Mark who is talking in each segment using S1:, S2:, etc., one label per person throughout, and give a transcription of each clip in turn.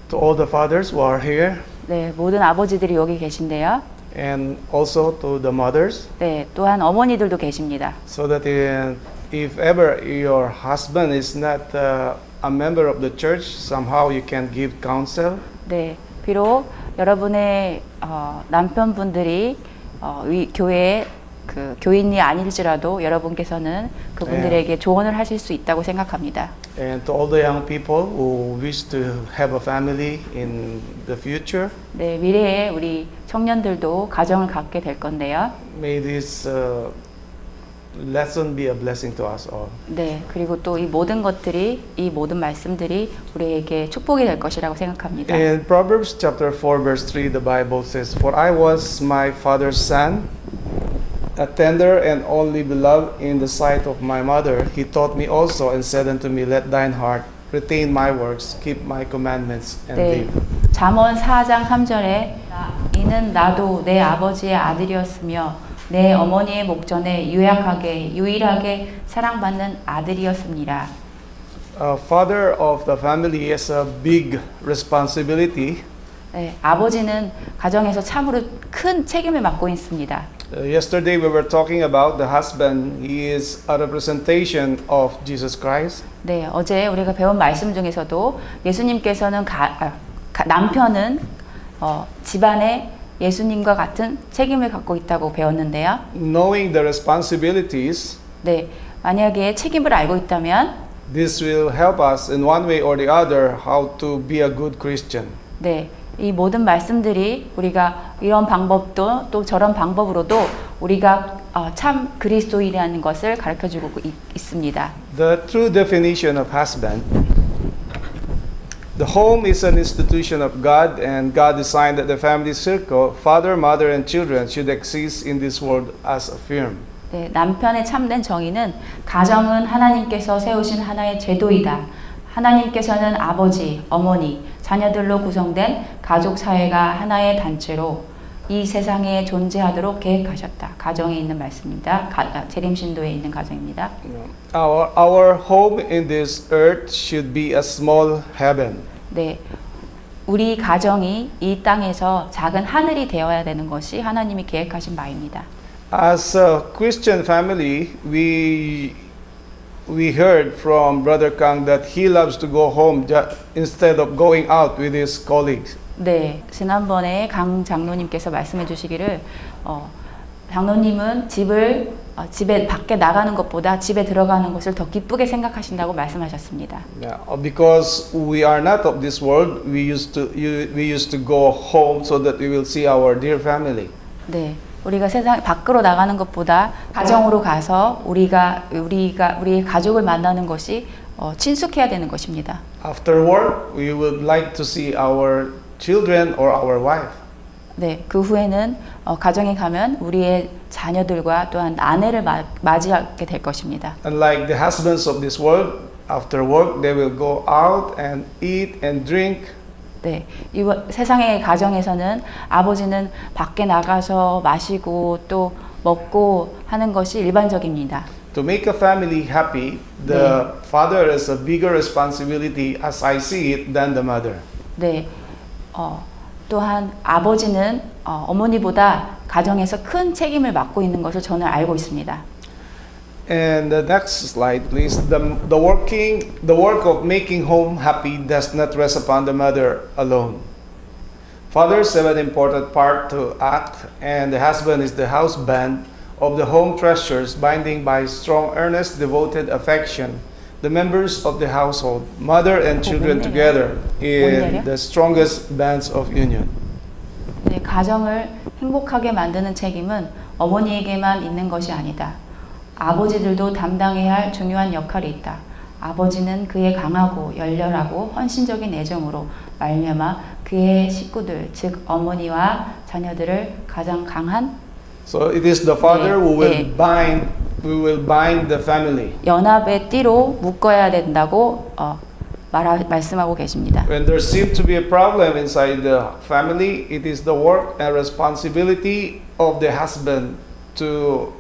S1: To all the fathers who are here,
S2: 네, 모든 아버지들이 여기 계신데요.
S1: and also to the mothers,
S2: 네, 또한 어머니들도 계십니다.
S1: so that if ever your husband is not a member of the church, somehow you can give counsel.
S2: 네, 비록 여러분의 남편분들이 교회에 그 교인이 아닐지라도 여러분께서는 그분들에게 조언을 하실 수 있다고 생각합니다.
S1: And to all the young people who wish to have a family in the future,
S2: 네, 미래에 우리 청년들도 가정을 갖게 될 건데요.
S1: may this lesson be a blessing to us all.
S2: 네, 그리고 또 이 모든 것들이, 이 모든 말씀들이 우리에게 축복이 될 것이라고 생각합니다.
S1: In Proverbs chapter 4 verse 3, the Bible says, "For I was my father's son, a tender and only beloved in the sight of my mother. He taught me also and said unto me, Let thine heart retain my works, keep my commandments, and
S2: 네,
S1: live."
S2: 잠언 4장 3절에 이는 나도 내 아버지의 아들이었으며 내 어머니의 목전에 유일하게 사랑받는 아들이었습니다.
S1: Father of the family has a big responsibility.
S2: 네, 아버지는 가정에서 참으로 큰 책임을 맡고 있습니다.
S1: Yesterday we were talking about the husband. He is a representation of Jesus Christ.
S2: 네, 어제 우리가 배운 말씀 중에서도 예수님께서는 남편은 집안에 예수님과 같은 책임을 갖고 있다고 배웠는데요.
S1: Knowing the responsibilities,
S2: 네, 만약에 책임을 알고 있다면
S1: this will help us in one way or the other how to be a good Christian.
S2: 네, 이 모든 말씀들이 우리가 이런 방법도 또 저런 방법으로도 우리가 참 그리스도인이라는 것을 가르쳐주고 있습니다.
S1: The true definition of husband. The home is an institution of God, and God designed that the family circle, father, mother, and children, should exist in this world as a firm.
S2: 네, 남편의 참된 정의는 가정은 하나님께서 세우신 하나의 제도이다. 하나님께서는 아버지, 어머니, 자녀들로 구성된 가족 사회가 하나의 단체로 이 세상에 존재하도록 계획하셨다. 가정에 있는 말씀입니다. 재림신도에 있는 가정입니다.
S1: Our home in this earth should be a small heaven.
S2: 네, 우리 가정이 이 땅에서 작은 하늘이 되어야 되는 것이 하나님이 계획하신 바입니다.
S1: As a Christian family, we heard from Brother Kang that he loves to go home instead of going out with his colleagues.
S2: 네, 지난번에 강 장로님께서 말씀해 주시기를 장로님은 집에 밖에 나가는 것보다 집에 들어가는 것을 더 기쁘게 생각하신다고 말씀하셨습니다.
S1: Yeah, because we are not of this world, we used to go home so that we will see our dear family.
S2: 네, 우리가 세상 밖으로 나가는 것보다 가정으로 가서 우리의 가족을 만나는 것이 친숙해야 되는 것입니다.
S1: After work, we would like to see our children or our wife.
S2: 네, 그 후에는 가정에 가면 우리의 자녀들과 또한 아내를 맞이하게 될 것입니다.
S1: Unlike the husbands of this world, after work they will go out and eat and drink.
S2: 네, 이 세상의 가정에서는 아버지는 밖에 나가서 마시고 또 먹고 하는 것이 일반적입니다.
S1: To make a family happy, the father has a bigger responsibility, as I see it, than the mother.
S2: 네, 또한 아버지는 어머니보다 가정에서 큰 책임을 맡고 있는 것을 저는 알고 있습니다.
S1: And the next slide, please. The work of making home happy does not rest upon the mother alone. Fathers have an important part to act, and the husband is the house band of the home treasures, binding by strong, earnest, devoted affection the members of the household, mother and children together in the strongest bands of union.
S2: 네, 가정을 행복하게 만드는 책임은 어머니에게만 있는 것이 아니다. 아버지들도 담당해야 할 중요한 역할이 있다. 아버지는 그의 강하고 열렬하고 헌신적인 애정으로 말미암아 그의 식구들, 즉 어머니와 자녀들을 가장 강한
S1: So it is the father who will bind the family.
S2: 연합의 띠로 묶어야 된다고 말씀하고 계십니다.
S1: When there seems to be a problem inside the family, it is the work and responsibility of the husband to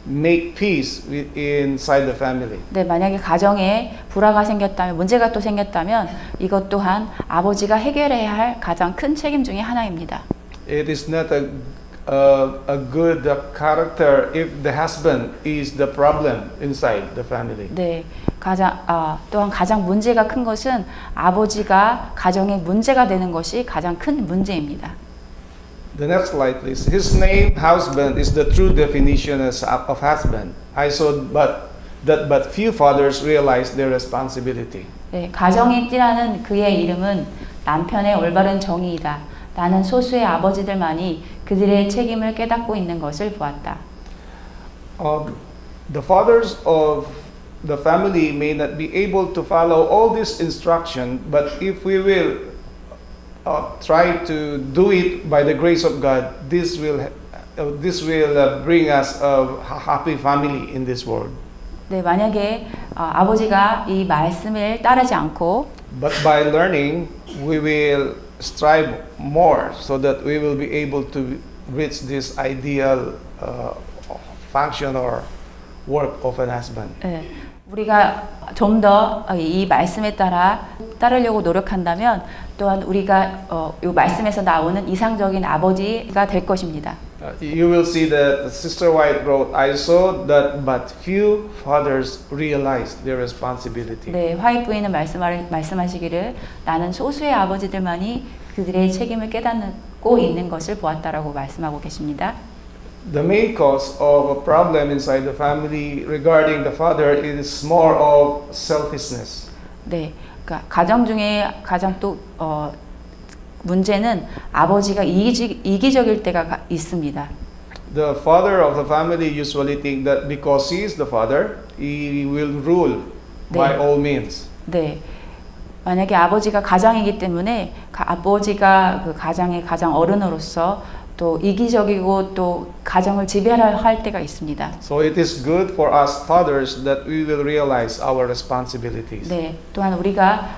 S1: make peace inside the family.
S2: 네, 만약에 가정에 불화가 생겼다면, 문제가 또 생겼다면 이것 또한 아버지가 해결해야 할 가장 큰 책임 중에 하나입니다.
S1: It is not a good character if the husband is the problem inside the family.
S2: 네, 또한 가장 문제가 큰 것은 아버지가 가정에 문제가 되는 것이 가장 큰 문제입니다.
S1: The next slide, please. His name, husband, is the true definition of husband. I saw but few fathers realize their responsibility.
S2: 네, 가정이 띠라는 그의 이름은 남편의 올바른 정의이다. 나는 소수의 아버지들만이 그들의 책임을 깨닫고 있는 것을 보았다.
S1: The fathers of the family may not be able to follow all this instruction, but if we will try to do it by the grace of God, this will bring us a happy family in this world.
S2: 네, 만약에 아버지가 이 말씀을 따르지 않고
S1: But by learning, we will strive more so that we will be able to reach this ideal function or work of an husband.
S2: 네, 우리가 좀 더 이 말씀에 따르려고 노력한다면 또한 우리가 이 말씀에서 나오는 이상적인 아버지가 될 것입니다.
S1: You will see that Sister White wrote, I saw that but few fathers realize their responsibility.
S2: 네, 화이트 부인은 말씀하시기를 나는 소수의 아버지들만이 그들의 책임을 깨닫고 있는 것을 보았다라고 말씀하고 계십니다.
S1: The main cause of a problem inside the family regarding the father is more of selfishness.
S2: 네, 그러니까 가정 중에 가장 또 문제는 아버지가 이기적일 때가 있습니다.
S1: The father of the family usually think that because he is the father, he will rule by all means.
S2: 네, 만약에 아버지가 가장이기 때문에 아버지가 그 가정의 가장 어른으로서 또 이기적이고 또 가정을 지배할 때가 있습니다.
S1: So it is good for us fathers that we will realize our responsibilities.
S2: 네, 또한 우리가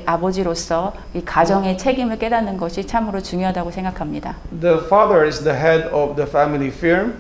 S2: 아버지로서 이 가정의 책임을 깨닫는 것이 참으로 중요하다고 생각합니다.
S1: The father is the head of the family firm,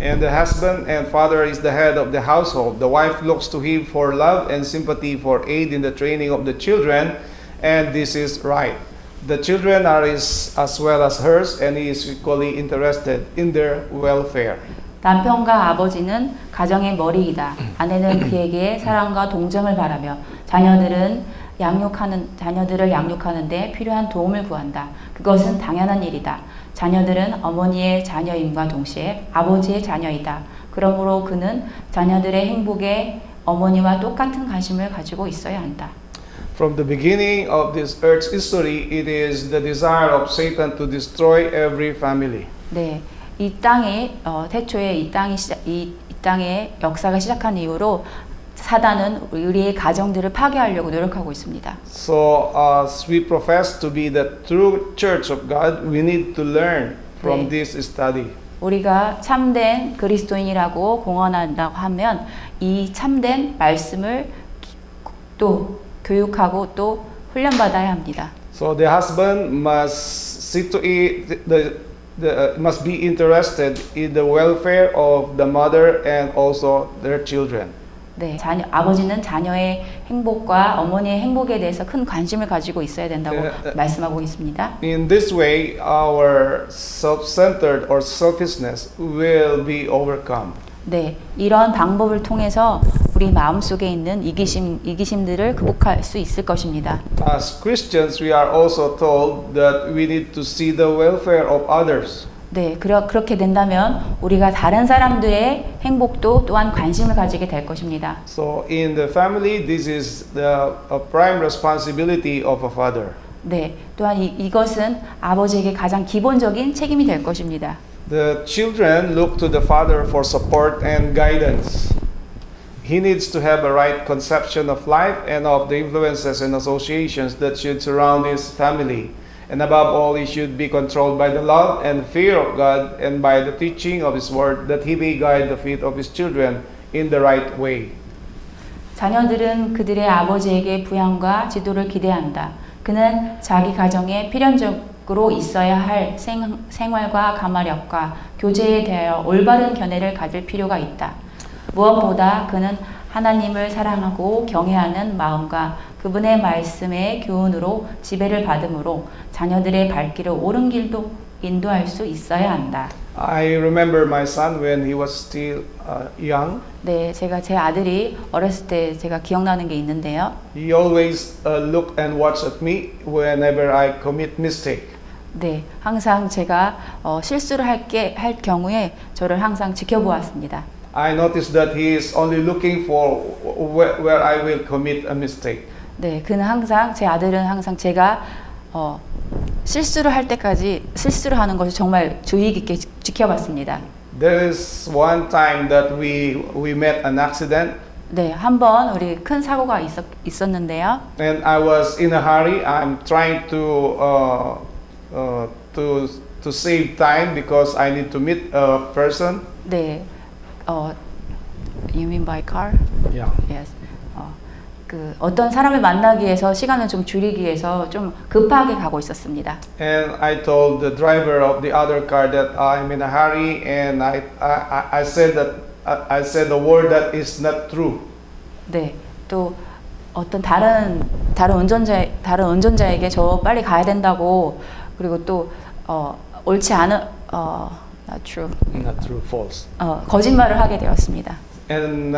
S1: and the husband and father is the head of the household. The wife looks to him for love and sympathy, for aid in the training of the children, and this is right. The children are his as well as hers, and he is equally interested in their welfare.
S2: 남편과 아버지는 가정의 머리이다. 아내는 그에게 사랑과 동정을 바라며 자녀들을 양육하는 데 필요한 도움을 구한다. 그것은 당연한 일이다. 자녀들은 어머니의 자녀임과 동시에 아버지의 자녀이다. 그러므로 그는 자녀들의 행복에 어머니와 똑같은 관심을 가지고 있어야 한다.
S1: From the beginning of this earth's history, it is the desire of Satan to destroy every family.
S2: 네, 이 땅이 태초에 이 땅의 역사가 시작한 이후로 사단은 우리의 가정들을 파괴하려고 노력하고 있습니다.
S1: So as we profess to be the true church of God, we need to learn from this study.
S2: 우리가 참된 그리스도인이라고 공언한다고 하면 이 참된 말씀을 또 교육하고 또 훈련받아야 합니다.
S1: So the husband must see to it must be interested in the welfare of the mother and also their children.
S2: 네, 아버지는 자녀의 행복과 어머니의 행복에 대해서 큰 관심을 가지고 있어야 된다고 말씀하고 있습니다.
S1: In this way, our self-centered or selfishness will be overcome.
S2: 네, 이런 방법을 통해서 우리 마음속에 있는 이기심들을 극복할 수 있을 것입니다.
S1: As Christians, we are also told that we need to see the welfare of others.
S2: 네, 그렇게 된다면 우리가 다른 사람들의 행복도 또한 관심을 가지게 될 것입니다.
S1: So in the family, this is the prime responsibility of a father.
S2: 네, 또한 이것은 아버지에게 가장 기본적인 책임이 될 것입니다.
S1: The children look to the father for support and guidance. He needs to have a right conception of life and of the influences and associations that should surround his family. And above all, he should be controlled by the love and fear of God and by the teaching of his word, that he may guide the feet of his children in the right way.
S2: 자녀들은 그들의 아버지에게 부양과 지도를 기대한다. 그는 자기 가정에 가족으로 있어야 할 생활과 가마력과 교제에 대하여 올바른 견해를 가질 필요가 있다. 무엇보다 그는 하나님을 사랑하고 경외하는 마음과 그분의 말씀의 교훈으로 지배를 받음으로 자녀들의 발길을 옳은 길도 인도할 수 있어야 한다.
S1: I remember my son when he was still young.
S2: 네, 제가 제 아들이 어렸을 때 제가 기억나는 게 있는데요.
S1: He always look and watch at me whenever I commit mistake.
S2: 네, 항상 제가 실수를 할 경우에 저를 항상 지켜보았습니다.
S1: I noticed that he is only looking for where I will commit a mistake.
S2: 네, 그는 항상 제 아들은 항상 제가 실수를 할 때까지 실수를 하는 것을 정말 주의 깊게 지켜봤습니다.
S1: There is one time that we met an accident.
S2: 네, 한번 우리 큰 사고가 있었는데요.
S1: And I was in a hurry. I'm trying to save time because I need to meet a person.
S2: 네, you mean by car?
S1: Yeah.
S2: Yes. 그 어떤 사람을 만나기 위해서 시간을 좀 줄이기 위해서 좀 급하게 가고 있었습니다.
S1: And I told the driver of the other car that I'm in a hurry, and I said the word that is not true.
S2: 네, 또 어떤 다른 운전자에게 저 빨리 가야 된다고 그리고 또 옳지 않은 not true.
S1: Not true, false.
S2: 거짓말을 하게 되었습니다.
S1: And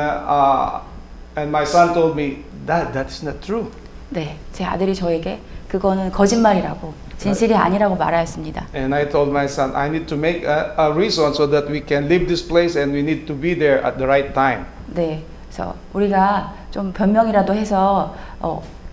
S1: my son told me that is not true.
S2: 네, 제 아들이 저에게 그거는 거짓말이라고 진실이 아니라고 말하였습니다.
S1: And I told my son, I need to make a reason so that we can leave this place and we need to be there at the right time.
S2: 네, 그래서 우리가 좀 변명이라도 해서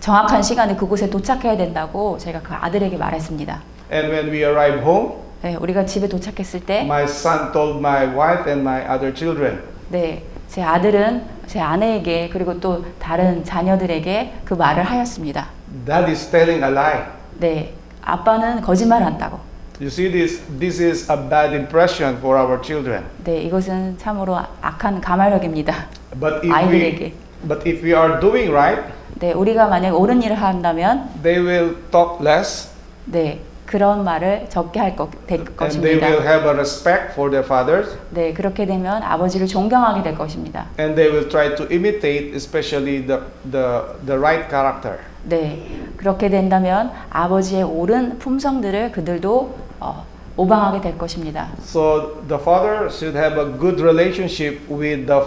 S2: 정확한 시간에 그곳에 도착해야 된다고 제가 그 아들에게 말했습니다.
S1: And when we arrived home,
S2: 네, 우리가 집에 도착했을 때,
S1: my son told my wife and my other children.
S2: 네, 제 아들은 제 아내에게 그리고 또 다른 자녀들에게 그 말을 하였습니다.
S1: Dad is telling a lie.
S2: 네, 아빠는 거짓말한다고.
S1: You see, this is a bad impression for our children.
S2: 네, 이것은 참으로 악한 가말력입니다. 아이들에게.
S1: But if we are doing right,
S2: 네, 우리가 만약 옳은 일을 한다면,
S1: they will talk less.
S2: 네, 그런 말을 적게 될
S1: And they
S2: 것입니다.
S1: will have a respect for their fathers.
S2: 네, 그렇게 되면 아버지를 존경하게 될 것입니다.
S1: And they will try to imitate, especially the right character.
S2: 네, 그렇게 된다면 아버지의 옳은 품성들을 그들도 모방하게 될 것입니다.
S1: So the father should have a good relationship with the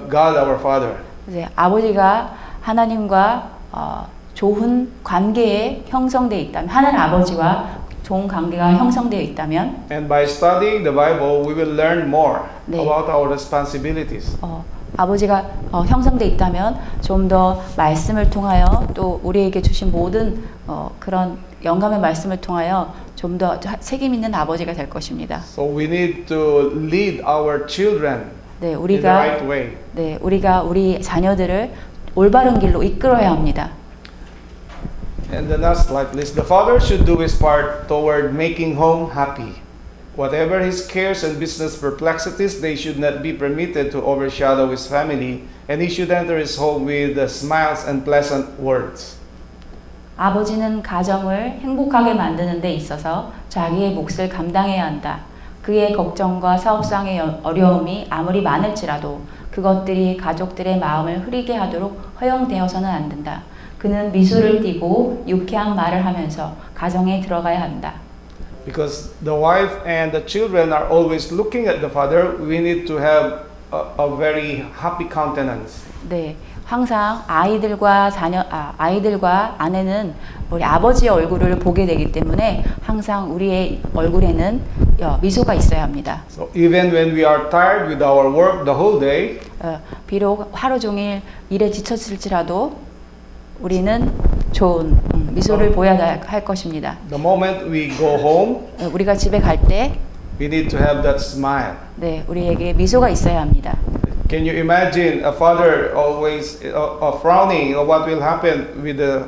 S1: God, our Father.
S2: 이제 아버지가 하나님과 좋은 관계에 형성되어 있다면, 하나님 아버지와 좋은 관계가 형성되어 있다면,
S1: And by studying the Bible, we will learn more
S2: 네.
S1: about our responsibilities.
S2: 아버지가 형성되어 있다면 좀 더 말씀을 통하여 또 우리에게 주신 모든 그런 영감의 말씀을 통하여 좀 더 책임 있는 아버지가 될 것입니다.
S1: So we need to lead our children
S2: 네,
S1: in the right way.
S2: 네, 우리가 우리 자녀들을 올바른 길로 이끌어야 합니다.
S1: And the last slide, please. The father should do his part toward making home happy. Whatever his cares and business perplexities, they should not be permitted to overshadow his family, and he should enter his home with smiles and pleasant words.
S2: 아버지는 가정을 행복하게 만드는 데 있어서 자기의 몫을 감당해야 한다. 그의 걱정과 사업상의 어려움이 아무리 많을지라도 그것들이 가족들의 마음을 흐리게 하도록 허용되어서는 안 된다. 그는 미소를 띠고 유쾌한 말을 하면서 가정에 들어가야 한다.
S1: Because the wife and the children are always looking at the father, we need to have a very happy countenance.
S2: 네, 항상 아이들과 아내는 우리 아버지의 얼굴을 보게 되기 때문에 항상 우리의 얼굴에는 미소가 있어야 합니다.
S1: So even when we are tired with our work the whole day,
S2: 비록 하루 종일 일에 지쳤을지라도 우리는 좋은 미소를 보여야 할 것입니다.
S1: the moment we go home,
S2: 우리가 집에 갈 때,
S1: we need to have that smile.
S2: 네, 우리에게 미소가 있어야 합니다.
S1: Can you imagine a father always frowning or what will happen with the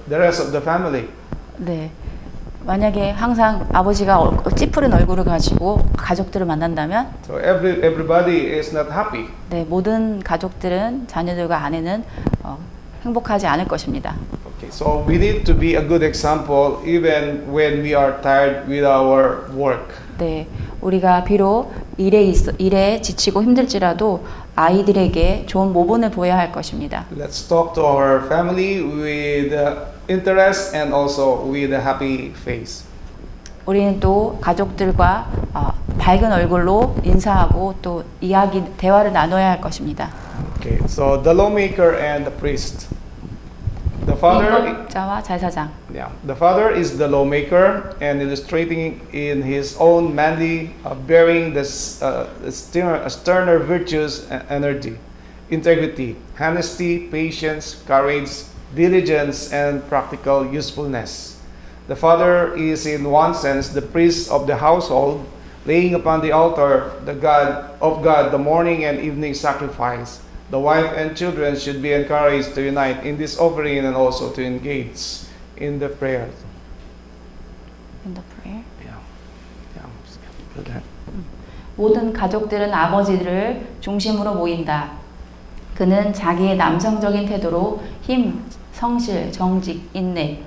S1: rest of the family?
S2: 네, 만약에 항상 아버지가 찌푸린 얼굴을 가지고 가족들을 만난다면,
S1: So everybody is not happy.
S2: 네, 모든 가족들은 자녀들과 아내는 행복하지 않을 것입니다.
S1: Okay, so we need to be a good example even when we are tired with our work.
S2: 네, 우리가 비록 일에 지치고 힘들지라도 아이들에게 좋은 모본을 보여야 할 것입니다.
S1: Let's talk to our family with interest and also with a happy face.
S2: 우리는 또 가족들과 밝은 얼굴로 인사하고 또 대화를 나눠야 할 것입니다.
S1: Okay, so the lawmaker and the priest. The father,
S2: 임법자와 제사장.
S1: yeah, the father is the lawmaker and illustrating in his own manly, bearing this sterner virtues and energy, integrity, honesty, patience, courage, diligence, and practical usefulness. The father is in one sense the priest of the household, laying upon the altar the God the morning and evening sacrifice. The wife and children should be encouraged to unite in this offering and also to engage in the prayer.
S2: In the prayer.
S1: Yeah.
S2: 모든 가족들은 아버지를 중심으로 모인다. 그는 자기의 남성적인 태도로 힘, 성실, 정직, 인내,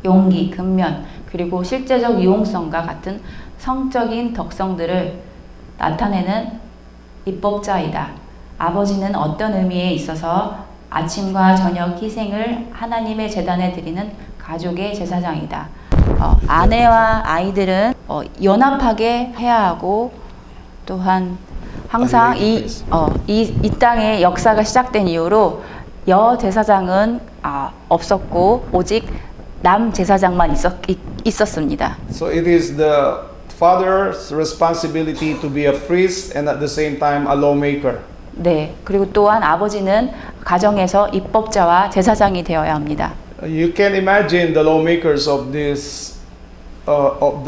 S2: 용기, 근면, 그리고 실제적 유용성과 같은 성적인 덕성들을 나타내는 입법자이다. 아버지는 어떤 의미에 있어서 아침과 저녁 희생을 하나님의 제단에 드리는 가족의 제사장이다. 아내와 아이들은 연합하게 해야 하고 또한 항상 이 땅의 역사가 시작된 이후로 여 제사장은 없었고 오직 남 제사장만 있었습니다.
S1: So it is the father's responsibility to be a priest and at the same time a lawmaker.
S2: 네, 그리고 또한 아버지는 가정에서 입법자와 제사장이 되어야 합니다.
S1: You can imagine the lawmakers of this of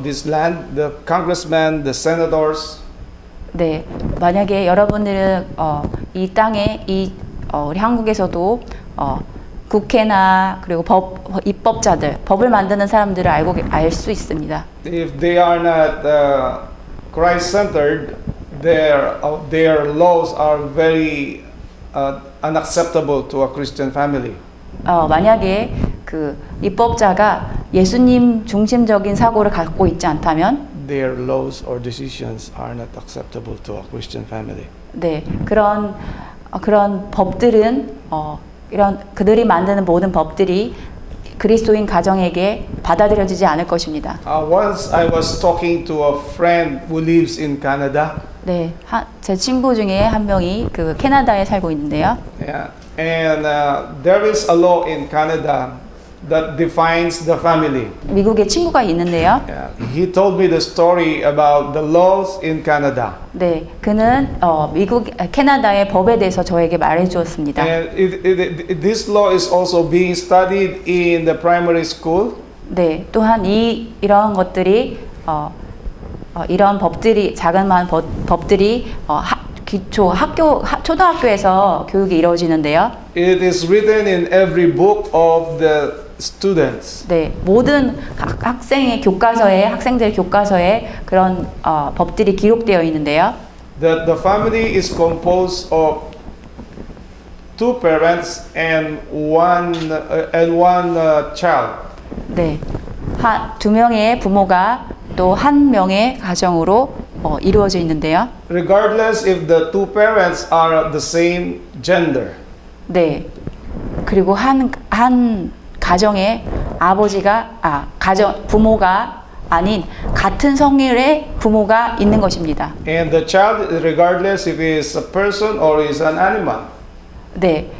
S1: this land, the congressmen, the senators.
S2: 네, 만약에 여러분들은 이 땅에 우리 한국에서도 국회나 그리고 입법자들, 법을 만드는 사람들을 알 수 있습니다.
S1: If they are not Christ-centered, their laws are very unacceptable to a Christian family.
S2: 만약에 그 입법자가 예수님 중심적인 사고를 갖고 있지 않다면,
S1: their laws or decisions are not acceptable to a Christian family.
S2: 네, 그런 법들은 이런 그들이 만드는 모든 법들이 그리스도인 가정에게 받아들여지지 않을 것입니다.
S1: Once I was talking to a friend who lives in Canada.
S2: 네, 제 친구 중에 한 명이 그 캐나다에 살고 있는데요.
S1: Yeah, and there is a law in Canada that defines the family.
S2: 미국에 친구가 있는데요.
S1: Yeah, he told me the story about the laws in Canada.
S2: 네, 그는 캐나다의 법에 대해서 저에게 말해주었습니다.
S1: And this law is also being studied in the primary school.
S2: 네, 또한 이런 것들이 이런 법들이 자그마한 법들이 초등학교에서 교육이 이루어지는데요.
S1: It is written in every book of the students.
S2: 네, 모든 학생들 교과서에 그런 법들이 기록되어 있는데요.
S1: That the family is composed of two parents and one child.
S2: 네, 두 명의 부모가 또 한 명의 가정으로 이루어져 있는데요.
S1: Regardless if the two parents are the same gender.
S2: 네, 그리고 한 가정에 부모가 아닌 같은 성별의 부모가 있는 것입니다.
S1: And the child, regardless if he is a person or is an animal.
S2: 네,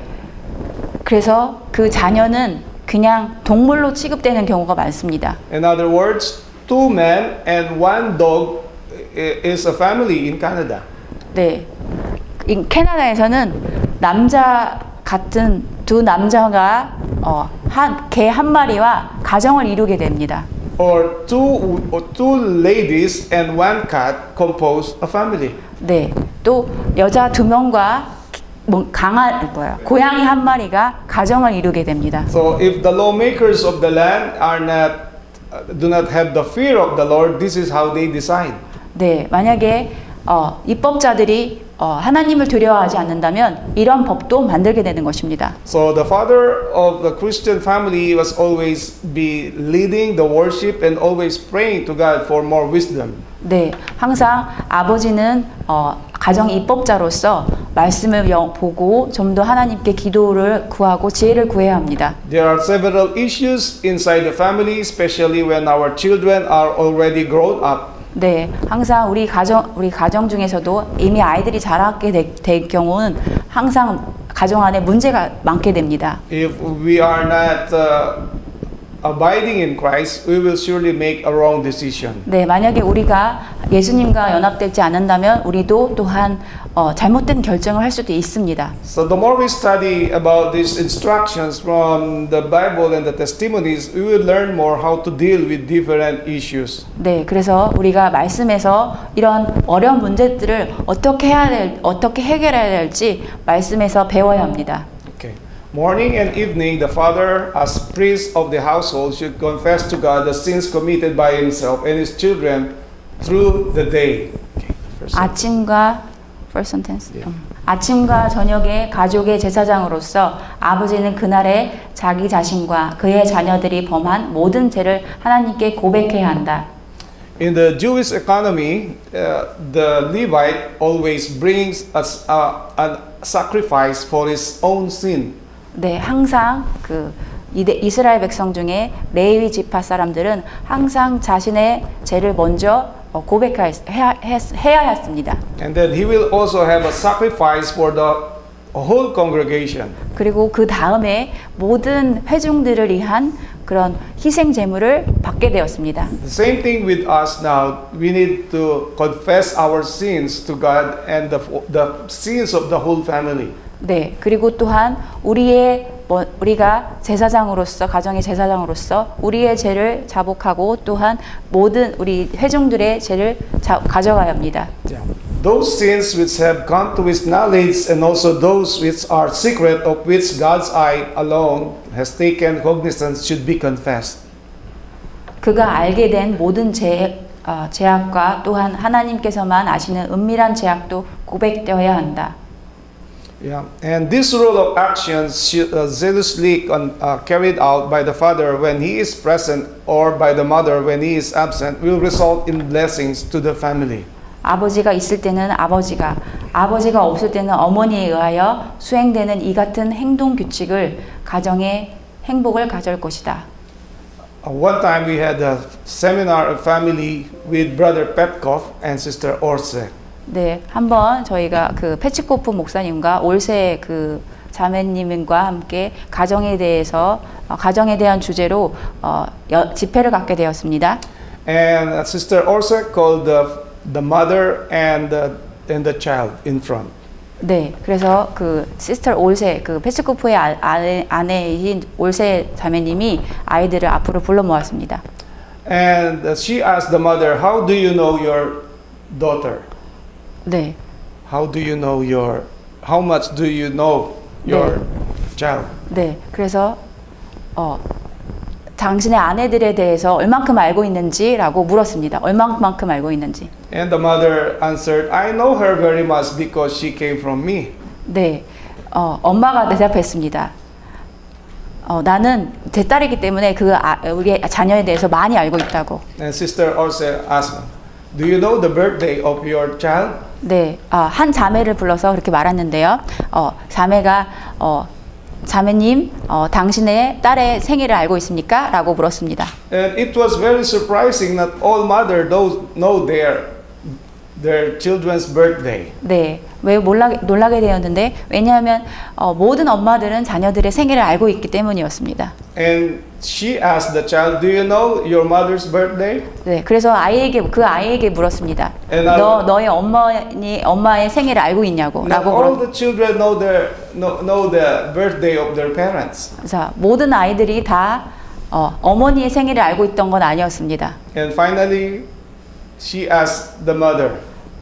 S2: 그래서 그 자녀는 그냥 동물로 취급되는 경우가 많습니다.
S1: In other words, two men and one dog is a family in Canada.
S2: 네, 캐나다에서는 남자 같은 두 남자가 개 한 마리와 가정을 이루게 됩니다.
S1: Or two ladies and one cat compose a family.
S2: 네, 또 여자 두 명과 고양이 한 마리가 가정을 이루게 됩니다.
S1: So if the lawmakers of the land do not have the fear of the Lord, this is how they decide.
S2: 네, 만약에 입법자들이 하나님을 두려워하지 않는다면 이런 법도 만들게 되는 것입니다.
S1: So the father of the Christian family was always be leading the worship and always praying to God for more wisdom.
S2: 네, 항상 아버지는 가정 입법자로서 말씀을 보고 좀 더 하나님께 기도를 구하고 지혜를 구해야 합니다.
S1: There are several issues inside the family, especially when our children are already grown up.
S2: 네, 항상 우리 가정 중에서도 이미 아이들이 자라게 될 경우는 항상 가정 안에 문제가 많게 됩니다.
S1: If we are not abiding in Christ, we will surely make a wrong decision.
S2: 네, 만약에 우리가 예수님과 연합되지 않는다면 우리도 또한 잘못된 결정을 할 수도 있습니다.
S1: So the more we study about these instructions from the Bible and the testimonies, we will learn more how to deal with different issues.
S2: 네, 그래서 우리가 말씀에서 이런 어려운 문제들을 어떻게 해결해야 될지 말씀에서 배워야 합니다.
S1: Okay. Morning and evening, the father, as priest of the household, should confess to God the sins committed by himself and his children through the day. Okay, first sentence.
S2: 아침과 first sentence.
S1: Yeah.
S2: 아침과 저녁에 가족의 제사장으로서 아버지는 그날에 자기 자신과 그의 자녀들이 범한 모든 죄를 하나님께 고백해야 한다.
S1: In the Jewish economy, the Levite always brings a sacrifice for his own sin.
S2: 네, 항상 이스라엘 백성 중에 레위 지파 사람들은 항상 자신의 죄를 먼저 고백해야 했습니다.
S1: And then he will also have a sacrifice for the whole congregation.
S2: 그리고 그 다음에 모든 회중들을 위한 그런 희생 제물을 받게 되었습니다.
S1: The same thing with us now. We need to confess our sins to God and the sins of the whole family.
S2: 네, 그리고 또한 우리가 제사장으로서 가정의 제사장으로서 우리의 죄를 자복하고 또한 모든 우리 회중들의 죄를 가져가야 합니다.
S1: Those sins which have come to his knowledge and also those which are secret of which God's eye alone has taken cognizance should be confessed.
S2: 그가 알게 된 모든 죄악과 또한 하나님께서만 아시는 은밀한 죄악도 고백되어야 한다.
S1: Yeah, and this rule of actions zealously carried out by the father when he is present or by the mother when he is absent will result in blessings to the family.
S2: 아버지가 있을 때는 아버지가 없을 때는 어머니에 의하여 수행되는 이 같은 행동 규칙을 가정의 행복을 가져올 것이다.
S1: One time we had a seminar of family with Brother Petkov and Sister Orse.
S2: 네, 한번 저희가 페치코프 목사님과 올세 자매님과 함께 가정에 대한 주제로 집회를 갖게 되었습니다.
S1: And Sister Orse called the mother and the child in front.
S2: 네, 그래서 시스터 올세 페치코프의 아내이신 올세 자매님이 아이들을 앞으로 불러 모았습니다.
S1: And she asked the mother, "How do you know your daughter?
S2: 네.
S1: How much do you know your child?"
S2: 네, 그래서 당신의 아내들에 대해서 얼만큼 알고 있는지라고 물었습니다. 얼만큼 알고 있는지.
S1: And the mother answered, "I know her very much because she came from me."
S2: 네, 엄마가 대답했습니다. 나는 제 딸이기 때문에 우리 자녀에 대해서 많이 알고 있다고.
S1: And Sister Orse asked, "Do you know the birthday of your child?"
S2: 네, 한 자매를 불러서 그렇게 말했는데요. 자매가 자매님, 당신의 딸의 생일을 알고 있습니까? 라고 물었습니다.
S1: And it was very surprising that all mothers know their children's birthday.
S2: 네, 왜 놀라게 되었는데 왜냐하면 모든 엄마들은 자녀들의 생일을 알고 있기 때문이었습니다.
S1: And she asked the child, "Do you know your mother's birthday?"
S2: 네, 그래서 아이에게 물었습니다. 너의 엄마의 생일을 알고 있냐고.
S1: Not
S2: 라고
S1: all the children know the birthday of their parents.
S2: 자, 모든 아이들이 다 어머니의 생일을 알고 있던 건 아니었습니다.
S1: And finally, she asked the mother,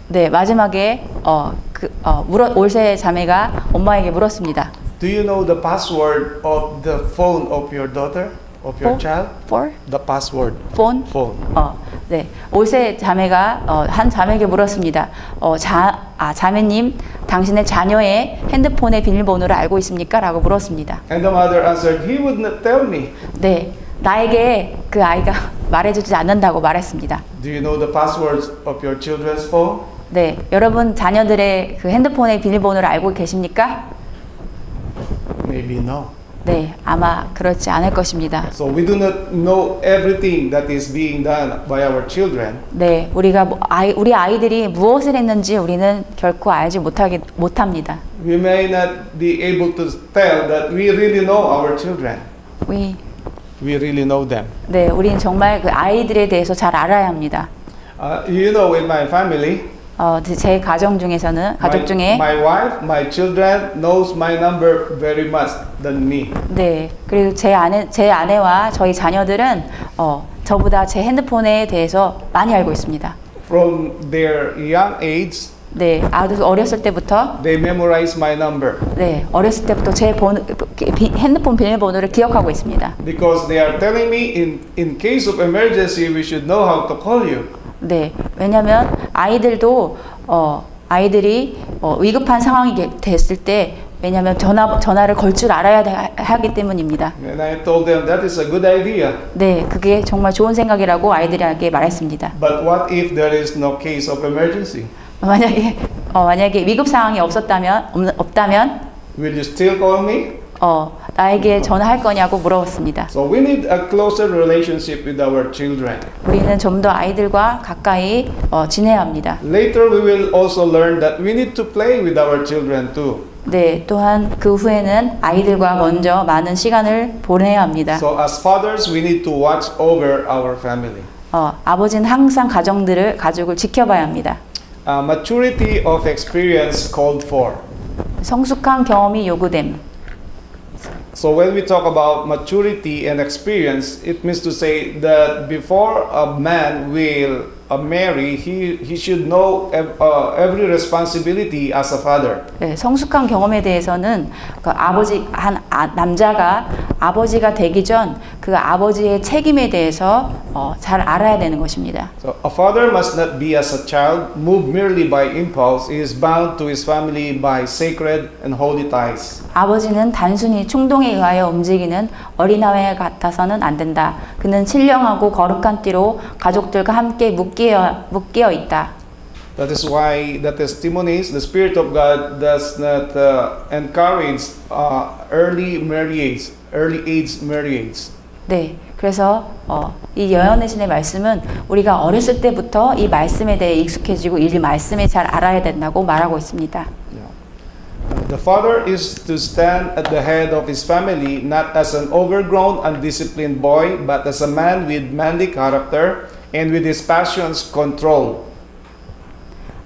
S2: 네, 마지막에 올세 자매가 엄마에게 물었습니다.
S1: "Do you know the password of the phone of your daughter, of your child?"
S2: For?
S1: The password.
S2: Phone?
S1: Phone.
S2: 네, 5세 자매가 한 자매에게 물었습니다. 자매님, 당신의 자녀의 핸드폰의 비밀번호를 알고 있습니까? 라고 물었습니다.
S1: And the mother answered, he would not tell me.
S2: 네, 나에게 그 아이가 말해주지 않는다고 말했습니다.
S1: Do you know the passwords of your children's phone?
S2: 네, 여러분 자녀들의 그 핸드폰의 비밀번호를 알고 계십니까?
S1: Maybe no.
S2: 네, 아마 그렇지 않을 것입니다.
S1: So we do not know everything that is being done by our children.
S2: 네, 우리가 우리 아이들이 무엇을 했는지 우리는 결코 알지 못합니다.
S1: We may not be able to tell that we really know our children.
S2: We
S1: really know them.
S2: 네, 우리는 정말 그 아이들에 대해서 잘 알아야 합니다.
S1: You know, with my family,
S2: 제 가족 중에
S1: my wife, my children knows my number very much than me.
S2: 네, 그리고 제 아내와 저희 자녀들은 저보다 제 핸드폰에 대해서 많이 알고 있습니다.
S1: From their young age,
S2: 네, 아주 어렸을 때부터
S1: they memorize my number
S2: 네, 어렸을 때부터 제 핸드폰 비밀번호를 기억하고 있습니다.
S1: because they are telling me in case of emergency we should know how to call you.
S2: 네, 왜냐하면 아이들이 위급한 상황이 됐을 때 왜냐하면 전화를 걸 줄 알아야 하기 때문입니다.
S1: And I told them that is a good idea.
S2: 네, 그게 정말 좋은 생각이라고 아이들에게 말했습니다.
S1: But what if there is no case of emergency?
S2: 만약에 위급 상황이 없다면
S1: Will you still call me?
S2: 나에게 전화할 거냐고 물어봤습니다.
S1: So we need a closer relationship with our children.
S2: 우리는 좀 더 아이들과 가까이 지내야 합니다.
S1: Later we will also learn that we need to play with our children too.
S2: 네, 또한 그 후에는 아이들과 먼저 많은 시간을 보내야 합니다.
S1: So as fathers we need to watch over our family.
S2: 아버지는 항상 가족을 지켜봐야 합니다.
S1: Maturity of experience called for.
S2: 성숙한 경험이 요구됨.
S1: So when we talk about maturity and experience, it means to say that before a man will marry, he should know every responsibility as a father.
S2: 네, 성숙한 경험에 대해서는 그 남자가 아버지가 되기 전 그 아버지의 책임에 대해서 잘 알아야 되는 것입니다.
S1: So a father must not be as a child, moved merely by impulse. He is bound to his family by sacred and holy ties.
S2: 아버지는 단순히 충동에 의하여 움직이는 어린아이 같아서는 안 된다. 그는 신령하고 거룩한 띠로 가족들과 함께 묶여 있다.
S1: That is why the testimonies, the Spirit of God does not encourage early age marriage.
S2: 네, 그래서 이 여연의 신의 말씀은 우리가 어렸을 때부터 이 말씀에 대해 익숙해지고 이 말씀에 잘 알아야 된다고 말하고 있습니다.
S1: The father is to stand at the head of his family not as an overgrown, undisciplined boy, but as a man with manly character and with his passions controlled.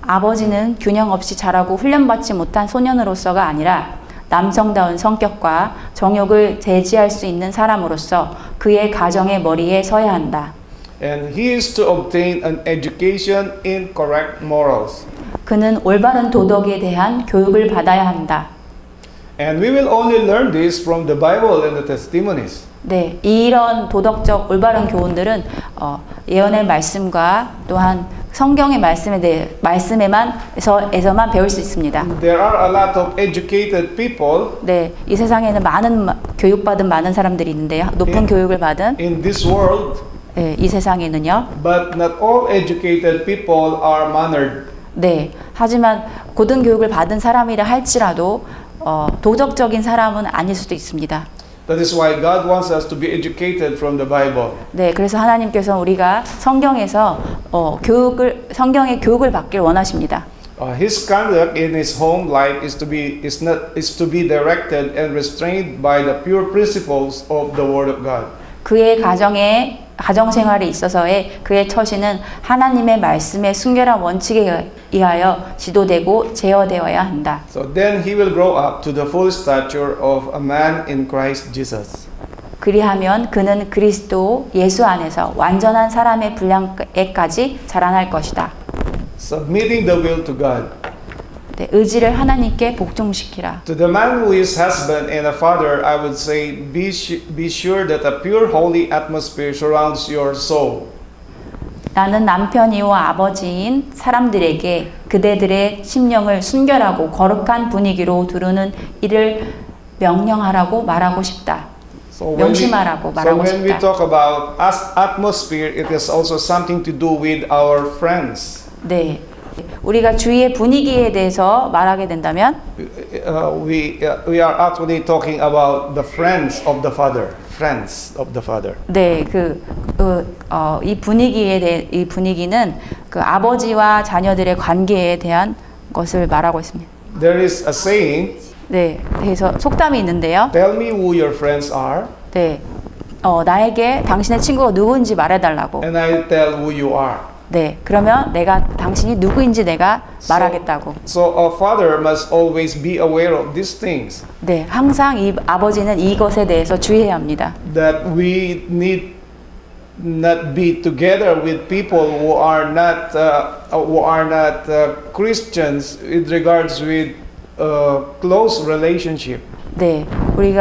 S2: 아버지는 균형 없이 자라고 훈련받지 못한 소년으로서가 아니라 남성다운 성격과 정욕을 제지할 수 있는 사람으로서 그의 가정의 머리에 서야 한다.
S1: And he is to obtain an education in correct morals.
S2: 그는 올바른 도덕에 대한 교육을 받아야 한다.
S1: And we will only learn this from the Bible and the testimonies.
S2: 네, 이런 도덕적 올바른 교훈들은 예언의 말씀과 또한 성경의 말씀에서만 배울 수 있습니다.
S1: There are a lot of educated people.
S2: 네, 이 세상에는 많은 교육받은 많은 사람들이 있는데요. 높은 교육을 받은
S1: in this world.
S2: 네, 이 세상에는요.
S1: But not all educated people are mannered.
S2: 네, 하지만 고등 교육을 받은 사람이라 할지라도 도덕적인 사람은 아닐 수도 있습니다.
S1: That is why God wants us to be educated from the Bible.
S2: 네, 그래서 하나님께서 우리가 성경에서 성경의 교육을 받길 원하십니다.
S1: His conduct in his home life is to be directed and restrained by the pure principles of the Word of God.
S2: 그의 가정 생활에 있어서의 그의 처신은 하나님의 말씀의 순결한 원칙에 의하여 지도되고 제어되어야 한다.
S1: So then he will grow up to the full stature of a man in Christ Jesus.
S2: 그리하면 그는 그리스도 예수 안에서 완전한 사람의 분량에까지 자라날 것이다.
S1: Submitting the will to God.
S2: 네, 의지를 하나님께 복종시키라.
S1: To the man who is husband and a father, I would say, be sure that a pure, holy atmosphere surrounds your soul.
S2: 나는 남편이와 아버지인 사람들에게 그대들의 심령을 순결하고 거룩한 분위기로 두르는 일을 명령하라고 말하고 싶다.
S1: So
S2: 명심하라고 말하고
S1: when we
S2: 싶다.
S1: talk about atmosphere, it is also something to do with our friends.
S2: 네. 우리가 주위의 분위기에 대해서 말하게 된다면
S1: We are actually talking about the friends of the Father. Friends of the Father.
S2: 네, 이 분위기는 그 아버지와 자녀들의 관계에 대한 것을 말하고 있습니다.
S1: There is a saying,
S2: 네, 그래서 속담이 있는데요.
S1: tell me who your friends are,
S2: 네, 나에게 당신의 친구가 누구인지 말해달라고.
S1: and I'll tell who you are.
S2: 네, 그러면 내가 당신이 누구인지 내가 말하겠다고.
S1: So a father must always be aware of these things.
S2: 네, 항상 이 아버지는 이것에 대해서 주의해야 합니다.
S1: That we need not be together with people who are not Christians with regards with close relationship.
S2: 네, 우리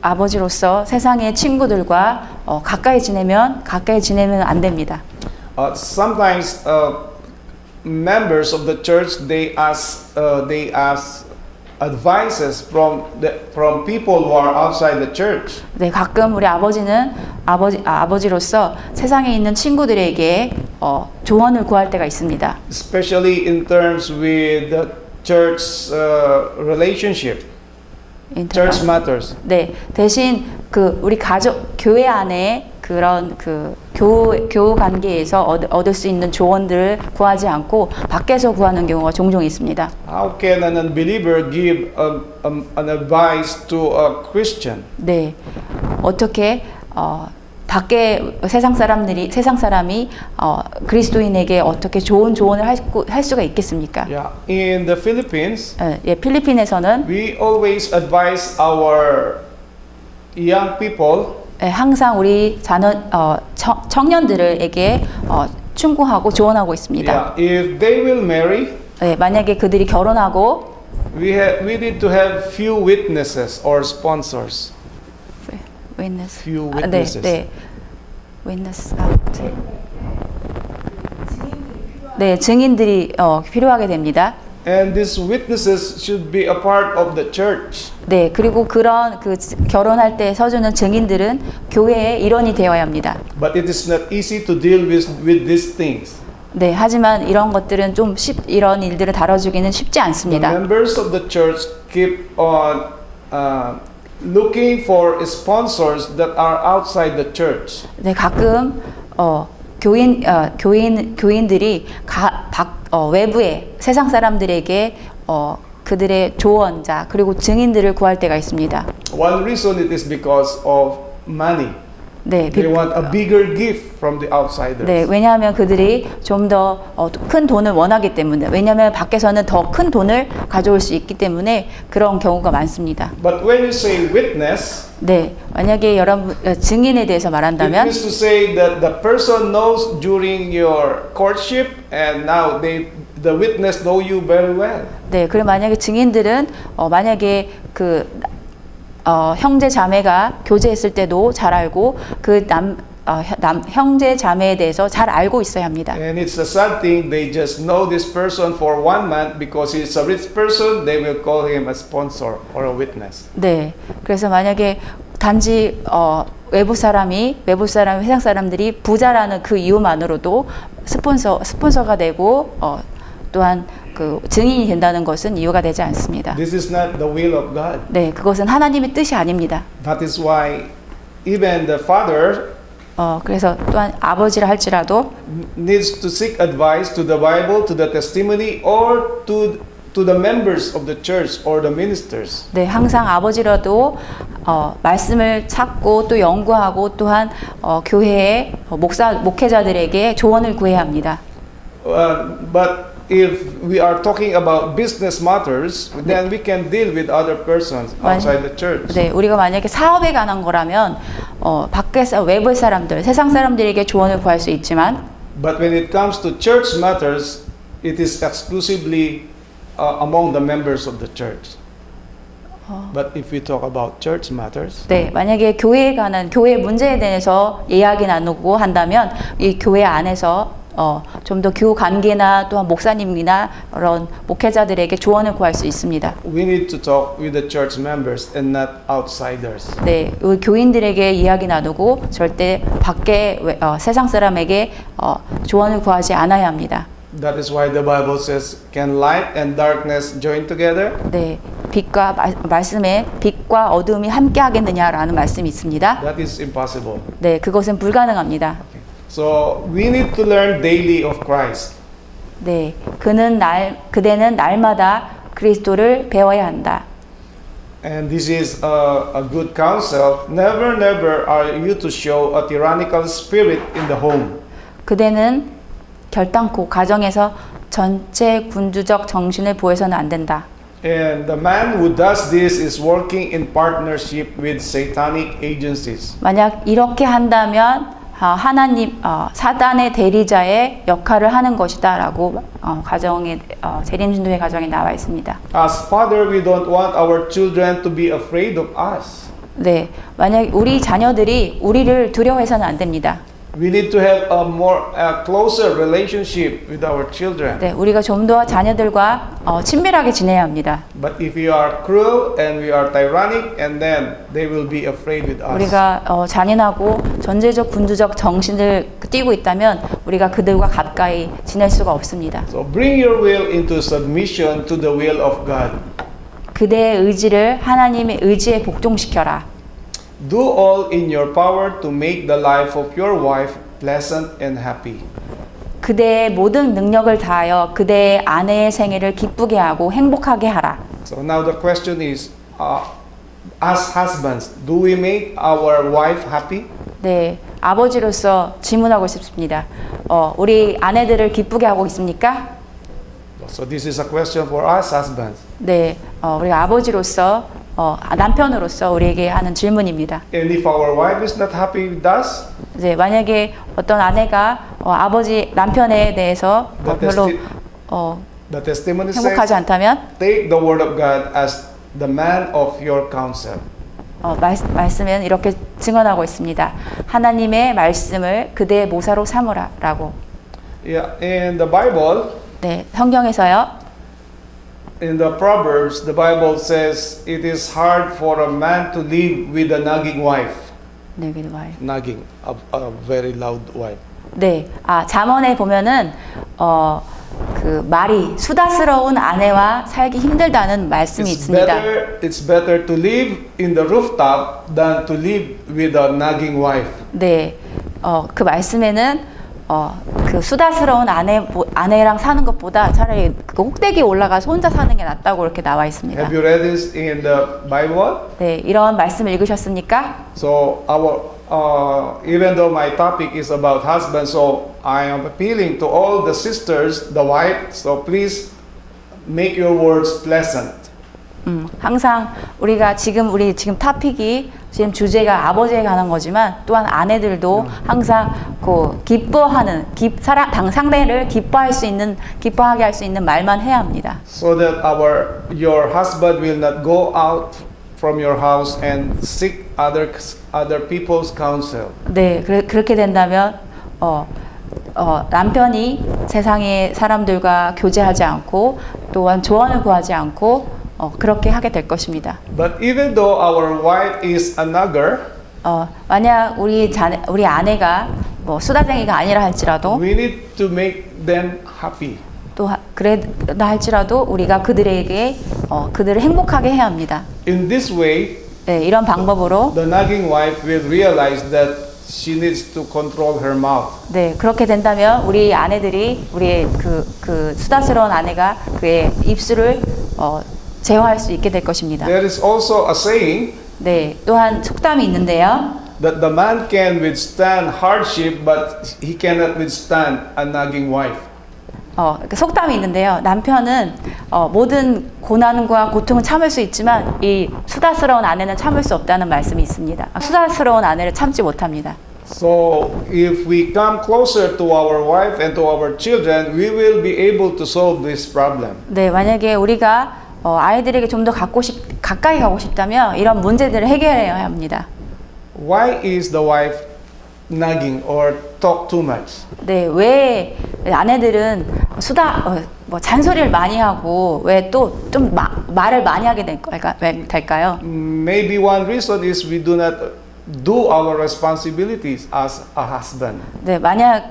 S2: 아버지로서 세상의 친구들과 가까이 지내면 안 됩니다.
S1: Sometimes members of the church they ask advices from people who are outside the church.
S2: 네, 가끔 우리 아버지는 아버지로서 세상에 있는 친구들에게 조언을 구할 때가 있습니다.
S1: Especially in terms with the church relationship, church matters.
S2: 네, 대신 우리 교회 안에 그런 교우 관계에서 얻을 수 있는 조언들을 구하지 않고 밖에서 구하는 경우가 종종 있습니다.
S1: How can an unbeliever give an advice to a Christian?
S2: 네, 어떻게 밖에 세상 사람이 그리스도인에게 어떻게 좋은 조언을 할 수가 있겠습니까?
S1: Yeah, in the Philippines,
S2: 예, 필리핀에서는
S1: we always advise our young people.
S2: 예, 항상 우리 청년들에게 충고하고 조언하고 있습니다.
S1: Yeah, if they will marry,
S2: 예, 만약에 그들이 결혼하고
S1: we need to have few witnesses or sponsors.
S2: witness.
S1: Few witnesses.
S2: 네, witness. 네, 증인들이 필요하게 됩니다.
S1: And these witnesses should be a part of the church.
S2: 네, 그리고 그런 결혼할 때 서주는 증인들은 교회의 일원이 되어야 합니다.
S1: But it is not easy to deal with these things.
S2: 네, 하지만 이런 것들은 이런 일들을 다뤄주기는 쉽지 않습니다.
S1: The members of the church keep on looking for sponsors that are outside the church.
S2: 네, 가끔 교인들이 외부의 세상 사람들에게 그들의 조언자 그리고 증인들을 구할 때가 있습니다.
S1: One reason it is because of money.
S2: 네,
S1: They want a bigger gift from the outsiders.
S2: 네, 왜냐하면 그들이 좀 더 큰 돈을 원하기 때문에, 왜냐하면 밖에서는 더 큰 돈을 가져올 수 있기 때문에 그런 경우가 많습니다.
S1: But when you say witness,
S2: 네, 만약에 여러분 증인에 대해서
S1: it
S2: 말한다면,
S1: means to say that the person knows during your courtship, and now the witness know you very well.
S2: 네, 그리고 만약에 증인들은 만약에 형제 자매가 교제했을 때도 잘 알고 형제 자매에 대해서 잘 알고 있어야 합니다.
S1: And it's a sad thing, they just know this person for 1 month because he's a rich person, they will call him a sponsor or a witness.
S2: 네, 그래서 만약에 단지 외부 사람이 세상 사람들이 부자라는 그 이유만으로도 스폰서가 되고 또한 증인이 된다는 것은 이유가 되지 않습니다.
S1: This is not the will of God.
S2: 네, 그것은 하나님의 뜻이 아닙니다.
S1: That is why even the father
S2: 그래서 또한 아버지라 할지라도
S1: needs to seek advice to the Bible, to the testimony, or to the members of the church or the ministers.
S2: 네, 항상 아버지라도 말씀을 찾고 또 연구하고 또한 교회의 목회자들에게 조언을 구해야 합니다.
S1: But if we are talking about business matters, then we can deal with other persons outside the church.
S2: 네, 우리가 만약에 사업에 관한 거라면 밖에서 외부 사람들, 세상 사람들에게 조언을 구할 수 있지만,
S1: But when it comes to church matters, it is exclusively among the members of the church. But if we talk about church matters,
S2: 네, 만약에 교회에 관한 교회 문제에 대해서 이야기 나누고 한다면 이 교회 안에서 좀 더 교우 관계나 또한 목사님이나 그런 목회자들에게 조언을 구할 수 있습니다.
S1: We need to talk with the church members and not outsiders.
S2: 네, 우리 교인들에게 이야기 나누고 절대 밖에 세상 사람에게 조언을 구하지 않아야 합니다.
S1: That is why the Bible says, "Can light and darkness join together?"
S2: 네, 빛과 말씀에 빛과 어둠이 함께 하겠느냐라는 말씀이 있습니다.
S1: That is impossible.
S2: 네, 그것은 불가능합니다.
S1: So we need to learn daily of Christ.
S2: 네, 그대는 날마다 그리스도를 배워야 한다.
S1: And this is a good counsel. Never, never are you to show a tyrannical spirit in the home.
S2: 그대는 결단코 가정에서 전체 군주적 정신을 보여서는 안 된다.
S1: And the man who does this is working in partnership with satanic agencies.
S2: 만약 이렇게 한다면 하나님 사단의 대리자의 역할을 하는 것이다라고 가정의 재림신도의 가정에 나와 있습니다.
S1: As father, we don't want our children to be afraid of us.
S2: 네, 만약 우리 자녀들이 우리를 두려워해서는 안 됩니다.
S1: We need to have a closer relationship with our children.
S2: 네, 우리가 좀 더 자녀들과 친밀하게 지내야 합니다.
S1: But if we are cruel and we are tyrannic, and then they will be afraid with us.
S2: 우리가 잔인하고 전제적 군주적 정신을 띠고 있다면 우리가 그들과 가까이 지낼 수가 없습니다.
S1: So bring your will into submission to the will of God.
S2: 그대의 의지를 하나님의 의지에 복종시켜라.
S1: Do all in your power to make the life of your wife pleasant and happy.
S2: 그대의 모든 능력을 다하여 그대의 아내의 생애를 기쁘게 하고 행복하게 하라.
S1: So now the question is, as husbands, do we make our wife happy?
S2: 네, 아버지로서 질문하고 싶습니다. 우리 아내들을 기쁘게 하고 있습니까?
S1: So this is a question for us husbands.
S2: 네, 우리 아버지로서 남편으로서 우리에게 하는 질문입니다.
S1: And if our wife is not happy with us,
S2: 이제 만약에 어떤 아내가 남편에 대해서 별로
S1: the testimony
S2: 행복하지
S1: says,
S2: 않다면
S1: take the word of God as the man of your counsel.
S2: 말씀은 이렇게 증언하고 있습니다. 하나님의 말씀을 그대의 모사로 삼으라라고.
S1: Yeah, in the Bible,
S2: 네, 성경에서요.
S1: in the Proverbs, the Bible says it is hard for a man to live with a nagging wife.
S2: 네, 그래요.
S1: Nagging, a very loud wife.
S2: 네, 잠언에 보면은 그 말이 수다스러운 아내와 살기 힘들다는 말씀이 있습니다.
S1: It's better to live in the rooftop than to live with a nagging wife.
S2: 네, 그 말씀에는 그 수다스러운 아내랑 사는 것보다 차라리 그 꼭대기 올라가서 혼자 사는 게 낫다고 이렇게 나와 있습니다.
S1: Have you read this in the Bible?
S2: 네, 이런 말씀을 읽으셨습니까?
S1: So even though my topic is about husbands, so I am appealing to all the sisters, the wife. So please make your words pleasant.
S2: 항상 우리 지금 토픽이 지금 주제가 아버지에 관한 거지만 또한 아내들도 항상 그 기뻐하는 상대를 기뻐하게 할 수 있는 말만 해야 합니다.
S1: So that your husband will not go out from your house and seek other people's counsel.
S2: 네, 그렇게 된다면 남편이 세상의 사람들과 교제하지 않고 또한 조언을 구하지 않고 그렇게 하게 될 것입니다.
S1: But even though our wife is a nagger,
S2: 만약 우리 아내가 수다쟁이가 아니라 할지라도
S1: we need to make them happy.
S2: 또 그래다 할지라도 우리가 그들을 행복하게 해야 합니다.
S1: In this way,
S2: 네, 이런 방법으로
S1: the nagging wife will realize that she needs to control her mouth.
S2: 네, 그렇게 된다면 우리 아내들이 우리의 그 수다스러운 아내가 그의 입술을 제어할 수 있게 될 것입니다.
S1: There is also a saying
S2: 네, 또한 속담이 있는데요.
S1: that the man can withstand hardship, but he cannot withstand a nagging wife.
S2: 속담이 있는데요. 남편은 모든 고난과 고통을 참을 수 있지만 이 수다스러운 아내는 참을 수 없다는 말씀이 있습니다. 수다스러운 아내를 참지 못합니다.
S1: So if we come closer to our wife and to our children, we will be able to solve this problem.
S2: 네, 만약에 우리가 아이들에게 좀 더 가까이 가고 싶다면 이런 문제들을 해결해야 합니다.
S1: Why is the wife nagging or talk too much?
S2: 네, 왜 아내들은 뭐 잔소리를 많이 하고 왜 또 좀 말을 많이 하게 될까요?
S1: Maybe one reason is we do not do our responsibilities as a husband.
S2: 네, 만약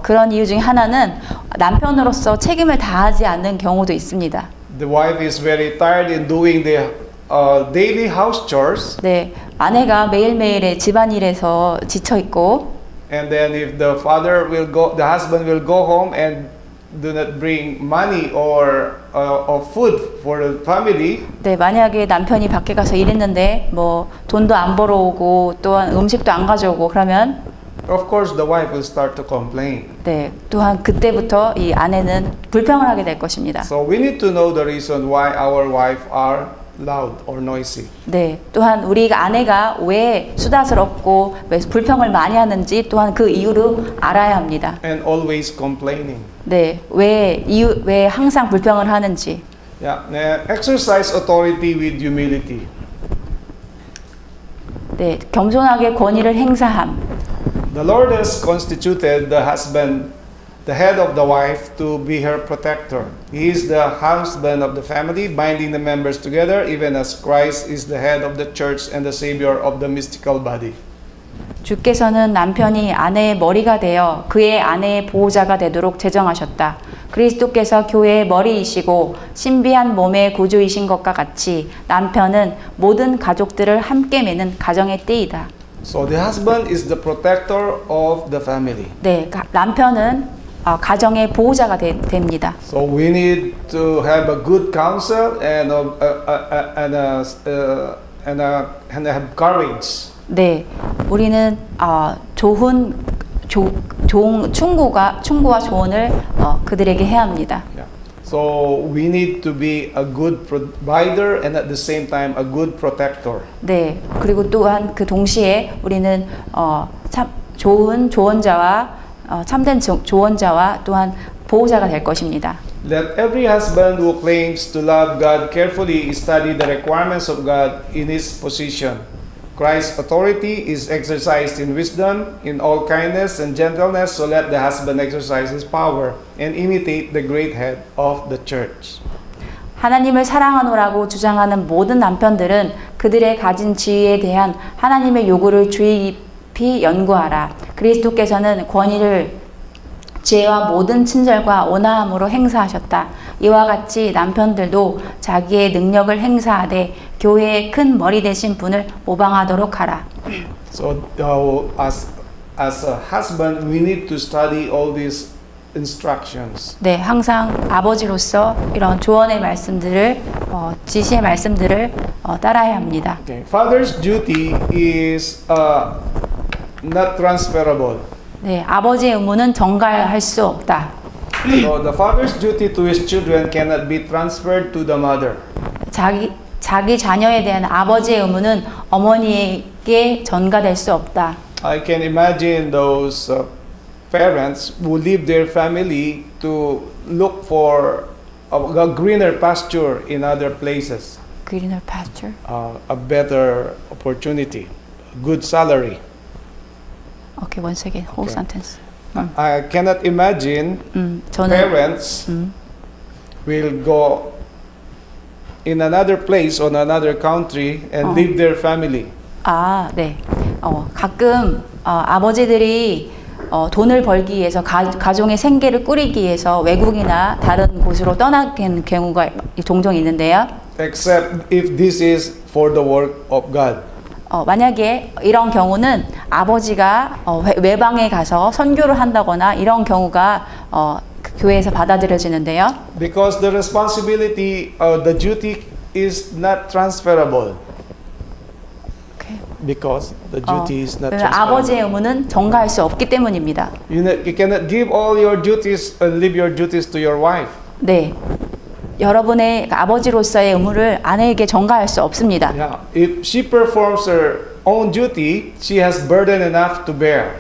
S2: 그런 이유 중에 하나는 남편으로서 책임을 다하지 않는 경우도 있습니다.
S1: The wife is very tired in doing the daily house chores,
S2: 네, 아내가 매일매일의 집안일에서 지쳐 있고,
S1: and then if the husband will go home and do not bring money or food for the family.
S2: 네, 만약에 남편이 밖에 가서 일했는데 뭐 돈도 안 벌어오고 또한 음식도 안 가져오고 그러면
S1: Of course, the wife will start to complain.
S2: 네, 또한 그때부터 이 아내는 불평을 하게 될 것입니다.
S1: So we need to know the reason why our wife are loud or noisy.
S2: 네, 또한 우리 아내가 왜 수다스럽고 왜 불평을 많이 하는지 또한 그 이유를 알아야 합니다.
S1: And always complaining.
S2: 네, 왜 항상 불평을 하는지.
S1: Yeah. Exercise authority with humility.
S2: 네, 겸손하게 권위를 행사함.
S1: The Lord has constituted the husband, the head of the wife, to be her protector. He is the husband of the family, binding the members together, even as Christ is the head of the church and the Savior of the mystical body.
S2: 주께서는 남편이 아내의 머리가 되어 그의 아내의 보호자가 되도록 제정하셨다. 그리스도께서 교회의 머리이시고 신비한 몸의 구주이신 것과 같이 남편은 모든 가족들을 함께 매는 가정의 띠이다.
S1: So the husband is the protector of the family.
S2: 네, 남편은 가정의 보호자가 됩니다.
S1: So we need to have a good counsel and have courage.
S2: 네, 우리는 좋은 충고와 조언을 그들에게 해야 합니다.
S1: Yeah. So we need to be a good provider and at the same time a good protector.
S2: 네, 그리고 또한 그 동시에 우리는 참 좋은 조언자와 참된 조언자와 또한 보호자가 될 것입니다.
S1: Let every husband who claims to love God carefully study the requirements of God in his position. Christ's authority is exercised in wisdom, in all kindness and gentleness, so let the husband exercise his power and imitate the great head of the church.
S2: 하나님을 사랑하노라고 주장하는 모든 남편들은 그들의 가진 지위에 대한 하나님의 요구를 주의 깊이 연구하라. 그리스도께서는 권위를 지혜와 모든 친절과 온화함으로 행사하셨다. 이와 같이 남편들도 자기의 능력을 행사하되 교회의 큰 머리 되신 분을 모방하도록 하라.
S1: So as a husband, we need to study all these instructions.
S2: 네, 항상 아버지로서 이런 조언의 말씀들을 지시의 말씀들을 따라야 합니다.
S1: Okay. Father's duty is not transferable.
S2: 네, 아버지의 의무는 전가할 수 없다.
S1: So the father's duty to his children cannot be transferred to the mother.
S2: 자기 자녀에 대한 아버지의 의무는 어머니에게 전가될 수 없다.
S1: I can imagine those parents who leave their family to look for a greener pasture in other places,
S2: Greener pasture.
S1: a better opportunity, good salary.
S2: Okay, once again, whole
S1: Okay.
S2: sentence.
S1: I cannot imagine
S2: 저는
S1: parents will go in another place or another country and leave their family.
S2: 네. 가끔 아버지들이 돈을 벌기 위해서 가정의 생계를 꾸리기 위해서 외국이나 다른 곳으로 떠나는 경우가 종종 있는데요.
S1: Except if this is for the work of God.
S2: 만약에 이런 경우는 아버지가 외방에 가서 선교를 한다거나 이런 경우가 그 교회에서 받아들여지는데요.
S1: Because the responsibility, the duty is not transferable.
S2: Okay.
S1: Because the duty is not
S2: 아버지의
S1: transferable.
S2: 의무는 전가할 수 없기 때문입니다.
S1: You cannot give all your duties and leave your duties to your wife.
S2: 네. 여러분의 아버지로서의 의무를 아내에게 전가할 수 없습니다.
S1: Yeah. If she performs her own duty, she has burden enough to bear.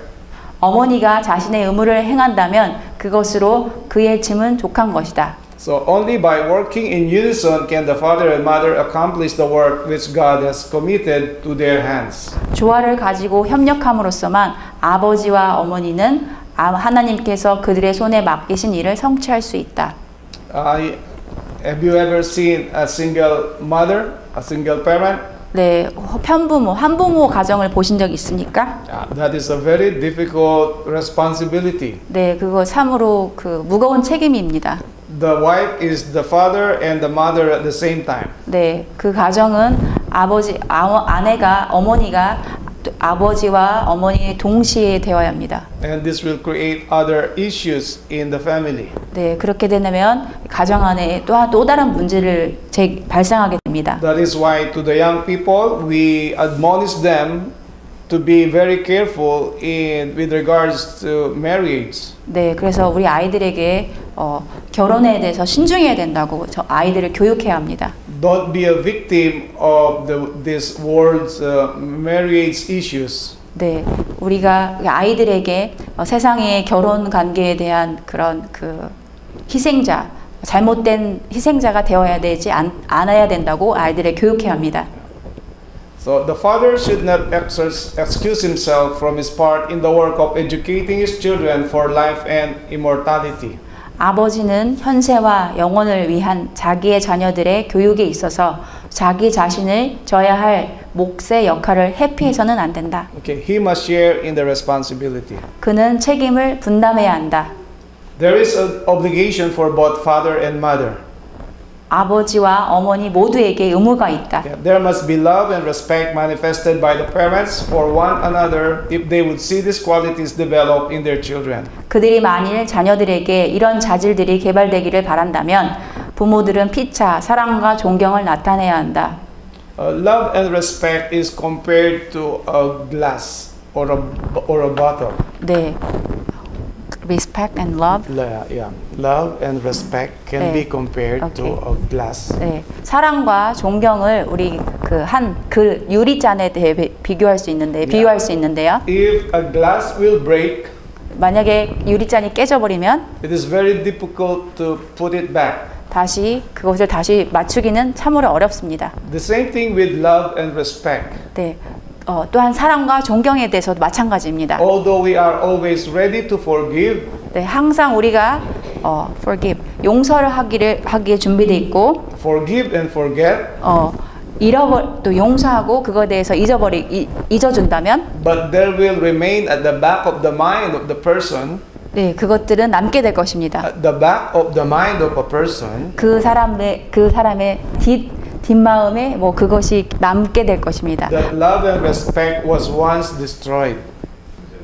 S2: 어머니가 자신의 의무를 행한다면 그것으로 그의 짐은 족한 것이다.
S1: So only by working in unison can the father and mother accomplish the work which God has committed to their hands.
S2: 조화를 가지고 협력함으로써만 아버지와 어머니는 하나님께서 그들의 손에 맡기신 일을 성취할 수 있다.
S1: Have you ever seen a single mother, a single parent?
S2: 네, 편부모, 한부모 가정을 보신 적 있습니까?
S1: That is a very difficult responsibility.
S2: 네, 그거 참으로 그 무거운 책임입니다.
S1: The wife is the father and the mother at the same time.
S2: 네, 그 가정은 아내가 어머니가 아버지와 어머니 동시에 되어야 합니다.
S1: And this will create other issues in the family.
S2: 네, 그렇게 되면 가정 안에 또 다른 문제를 발생하게 됩니다.
S1: That is why to the young people we admonish them to be very careful with regards to marriage.
S2: 네, 그래서 우리 아이들에게 결혼에 대해서 신중해야 된다고 저 아이들을 교육해야 합니다.
S1: Don't be a victim of this world's marriage issues.
S2: 네, 우리가 아이들에게 세상의 결혼 관계에 대한 그런 그 희생자, 잘못된 희생자가 되어야 되지 않아야 된다고 아이들을 교육해야 합니다.
S1: So the father should not excuse himself from his part in the work of educating his children for life and immortality.
S2: 아버지는 현세와 영원을 위한 자기의 자녀들의 교육에 있어서 자기 자신을 져야 할 몫의 역할을 회피해서는 안 된다.
S1: Okay, he must share in the responsibility.
S2: 그는 책임을 분담해야 한다.
S1: There is an obligation for both father and mother.
S2: 아버지와 어머니 모두에게 의무가 있다.
S1: There must be love and respect manifested by the parents for one another if they would see these qualities develop in their children.
S2: 그들이 만일 자녀들에게 이런 자질들이 개발되기를 바란다면 부모들은 피차 사랑과 존경을 나타내야 한다.
S1: Love and respect is compared to a glass or a bottle.
S2: 네. Respect and love.
S1: Yeah. Love and respect can be compared to a glass.
S2: 네. 사랑과 존경을 우리 그 유리잔에 대해 비유할 수 있는데요.
S1: If a glass will break,
S2: 만약에 유리잔이 깨져버리면
S1: it is very difficult to put it back.
S2: 그것을 다시 맞추기는 참으로 어렵습니다.
S1: The same thing with love and respect.
S2: 네. 또한 사랑과 존경에 대해서도 마찬가지입니다.
S1: Although we are always ready to forgive,
S2: 네, 항상 우리가 forgive, 용서를 하기에 준비돼 있고,
S1: forgive and forget,
S2: 또 용서하고 그거에 대해서 잊어준다면,
S1: but there will remain at the back of the mind of the person.
S2: 네, 그것들은 남게 될 것입니다.
S1: At the back of the mind of a person,
S2: 그 사람의 뒷마음에 그것이 남게 될 것입니다.
S1: that love and respect was once destroyed.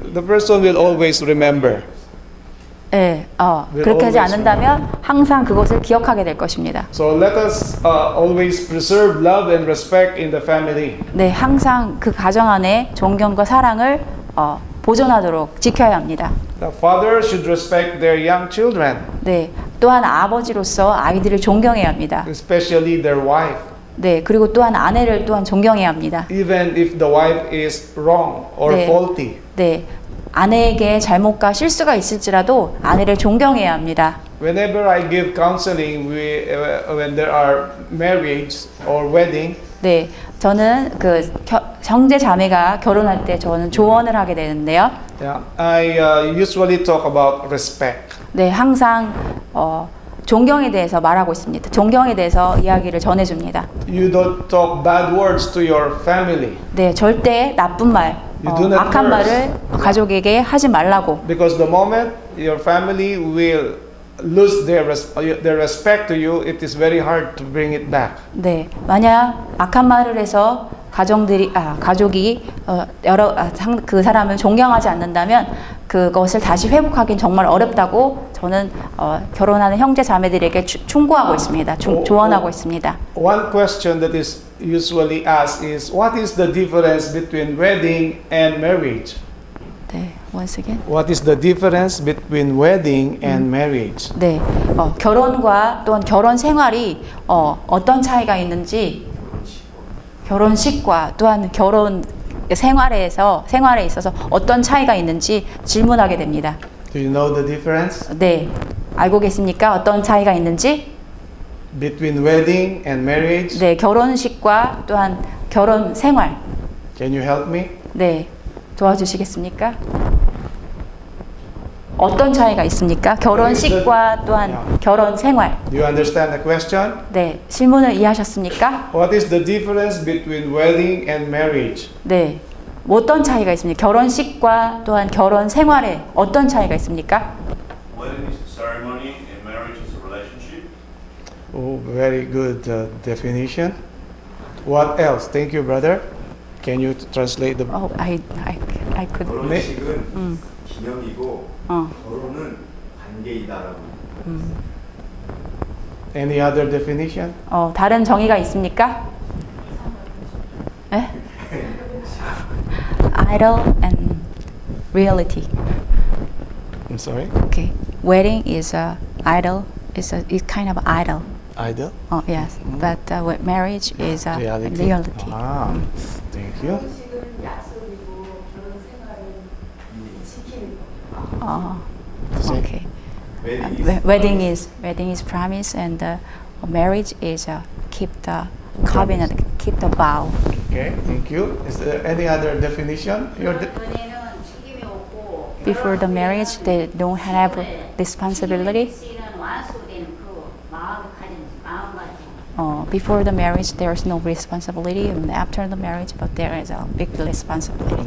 S1: The person will always remember.
S2: 네, 그렇게 하지 않는다면 항상 그것을 기억하게 될 것입니다.
S1: So let us always preserve love and respect in the family.
S2: 네, 항상 그 가정 안에 존경과 사랑을 보존하도록 지켜야 합니다.
S1: The father should respect their young children,
S2: 네, 또한 아버지로서 아이들을 존경해야 합니다.
S1: especially their wife.
S2: 네, 그리고 또한 아내를 또한 존경해야 합니다.
S1: Even if the wife is wrong or
S2: 네.
S1: faulty.
S2: 네, 아내에게 잘못과 실수가 있을지라도 아내를 존경해야 합니다.
S1: Whenever I give counseling when there are marriage or wedding,
S2: 네, 저는 그 형제 자매가 결혼할 때 저는 조언을 하게 되는데요.
S1: yeah, I usually talk about respect.
S2: 네, 항상 존경에 대해서 말하고 있습니다. 존경에 대해서 이야기를 전해줍니다.
S1: You don't talk bad words to your family.
S2: 네, 절대 나쁜 말,
S1: You do not
S2: 악한
S1: curse.
S2: 말을 가족에게 하지 말라고.
S1: Because the moment your family will lose their respect to you, it is very hard to bring it back.
S2: 네, 만약 악한 말을 해서 가족이 그 사람을 존경하지 않는다면 그것을 다시 회복하기는 정말 어렵다고 저는 결혼하는 형제 자매들에게 충고하고 있습니다. 조언하고 있습니다.
S1: One question that is usually asked is, what is the difference between wedding and marriage?
S2: 네, once again.
S1: What is the difference between wedding and marriage?
S2: 네, 결혼과 또한 결혼 생활이 어떤 차이가 있는지, 결혼식과 또한 결혼 생활에 있어서 어떤 차이가 있는지 질문하게 됩니다.
S1: Do you know the difference?
S2: 네, 알고 계십니까? 어떤 차이가 있는지?
S1: between wedding and marriage?
S2: 네, 결혼식과 또한 결혼 생활.
S1: Can you help me?
S2: 네, 도와주시겠습니까? 어떤 차이가 있습니까? 결혼식과 또한 결혼 생활.
S1: Do you understand the question?
S2: 네, 질문을 이해하셨습니까?
S1: What is the difference between wedding and marriage?
S2: 네, 어떤 차이가 있습니까? 결혼식과 또한 결혼 생활에 어떤 차이가 있습니까?
S3: Wedding is a ceremony and marriage is a relationship.
S1: Oh, very good definition. What else? Thank you, brother. Can you translate the?
S2: Oh, I could.
S4: 결혼식은 기념이고
S2: 어,
S4: 결혼은 관계이다라고.
S1: Any other definition?
S2: 다른 정의가 있습니까? 네? Idol and reality.
S1: I'm sorry.
S2: Okay, wedding is a idol. It's kind of idol.
S1: Idol.
S2: Oh yes, but marriage is a
S1: Reality.
S2: reality.
S1: Ah, thank you.
S5: 결혼식은 약속이고 결혼 생활은 지키는 거.
S1: Same.
S2: Okay.
S4: Wedding is
S2: Wedding is promise, and marriage is keep the covenant, keep the vow.
S1: Okay, thank you. Is there any other definition?
S5: 연애는 책임이 없고
S2: Before the marriage, they don't have responsibility.
S5: 씨는 완수되는 그 마음가짐.
S2: Before the marriage, there is no responsibility, and after the marriage, but there is a big responsibility.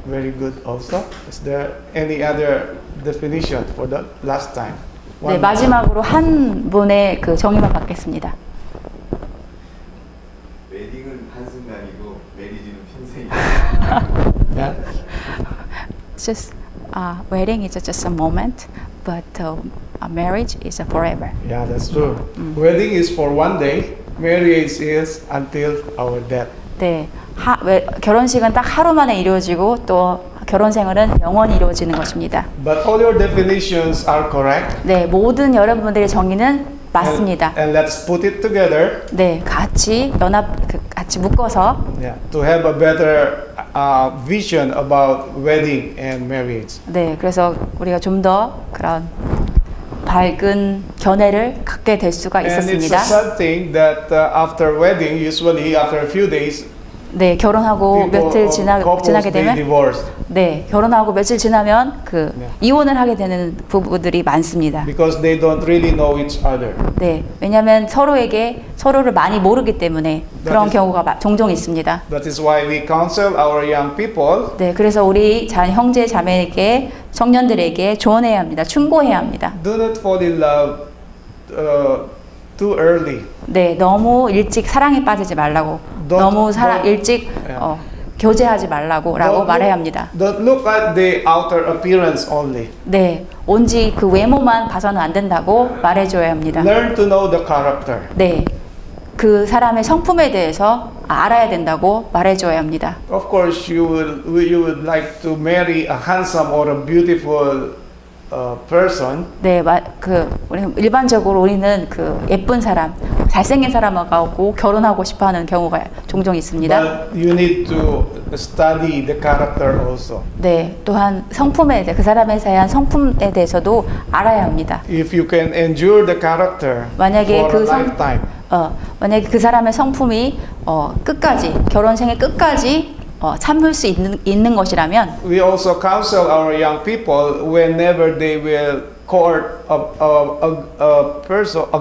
S1: Very good. Also, is there any other definition for the last time?
S2: 네,
S1: One-
S2: 마지막으로 한 분의 그 정의만 받겠습니다.
S4: 웨딩은 한순간이고 메리지는 평생이다.
S1: Yeah.
S2: Just wedding is just a moment, but a marriage is a forever.
S1: Yeah, that's true. Wedding is for one day. Marriage is until our death.
S2: 네, 결혼식은 딱 하루 만에 이루어지고 또 결혼 생활은 영원히 이루어지는 것입니다.
S1: But all your definitions are correct.
S2: 네, 모든 여러분들의 정의는 맞습니다.
S1: And let's put it together.
S2: 네, 같이 같이 묶어서
S1: Yeah, to have a better vision about wedding and marriage.
S2: 네, 그래서 우리가 좀 더 그런 밝은 견해를 갖게 될 수가
S1: And it's a
S2: 있었습니다.
S1: sad thing that after wedding, usually after a few days,
S2: 네, 결혼하고 며칠
S1: couples
S2: 지나게
S1: they
S2: 되면
S1: divorced
S2: 네, 결혼하고 며칠 지나면
S1: 네.
S2: 이혼을 하게 되는 부부들이 많습니다.
S1: because they don't really know each other.
S2: 네, 왜냐하면 서로를 많이 모르기 때문에 그런
S1: is-
S2: 경우가 종종 있습니다.
S1: That is why we counsel our young people
S2: 네, 그래서 우리 형제 자매에게 청년들에게 조언해야 합니다. 충고해야 합니다.
S1: do not fall in love too early.
S2: 네, 너무 일찍 사랑에 빠지지 말라고,
S1: Don't-
S2: 너무
S1: don't-
S2: 일찍
S1: Yeah.
S2: 교제하지 말라고라고 말해야 합니다.
S1: Don't look at the outer appearance only.
S2: 네, 온지 그 외모만 봐서는 안 된다고 말해줘야 합니다.
S1: Learn to know the character.
S2: 네, 그 사람의 성품에 대해서 알아야 된다고 말해줘야 합니다.
S1: Of course, you would like to marry a handsome or a beautiful person.
S2: 네, 우리 일반적으로 우리는 그 예쁜 사람, 잘생긴 사람하고 결혼하고 싶어하는 경우가 종종 있습니다.
S1: But you need to study the character also.
S2: 네, 또한 그 사람에 대한 성품에 대해서도 알아야 합니다.
S1: If you can endure the character
S2: 만약에
S1: for
S2: 그
S1: a
S2: 성-
S1: lifetime,
S2: 만약에 그 사람의 성품이 끝까지 결혼 생애 끝까지 참을 수 있는 것이라면
S1: we also counsel our young people whenever they will court a person, a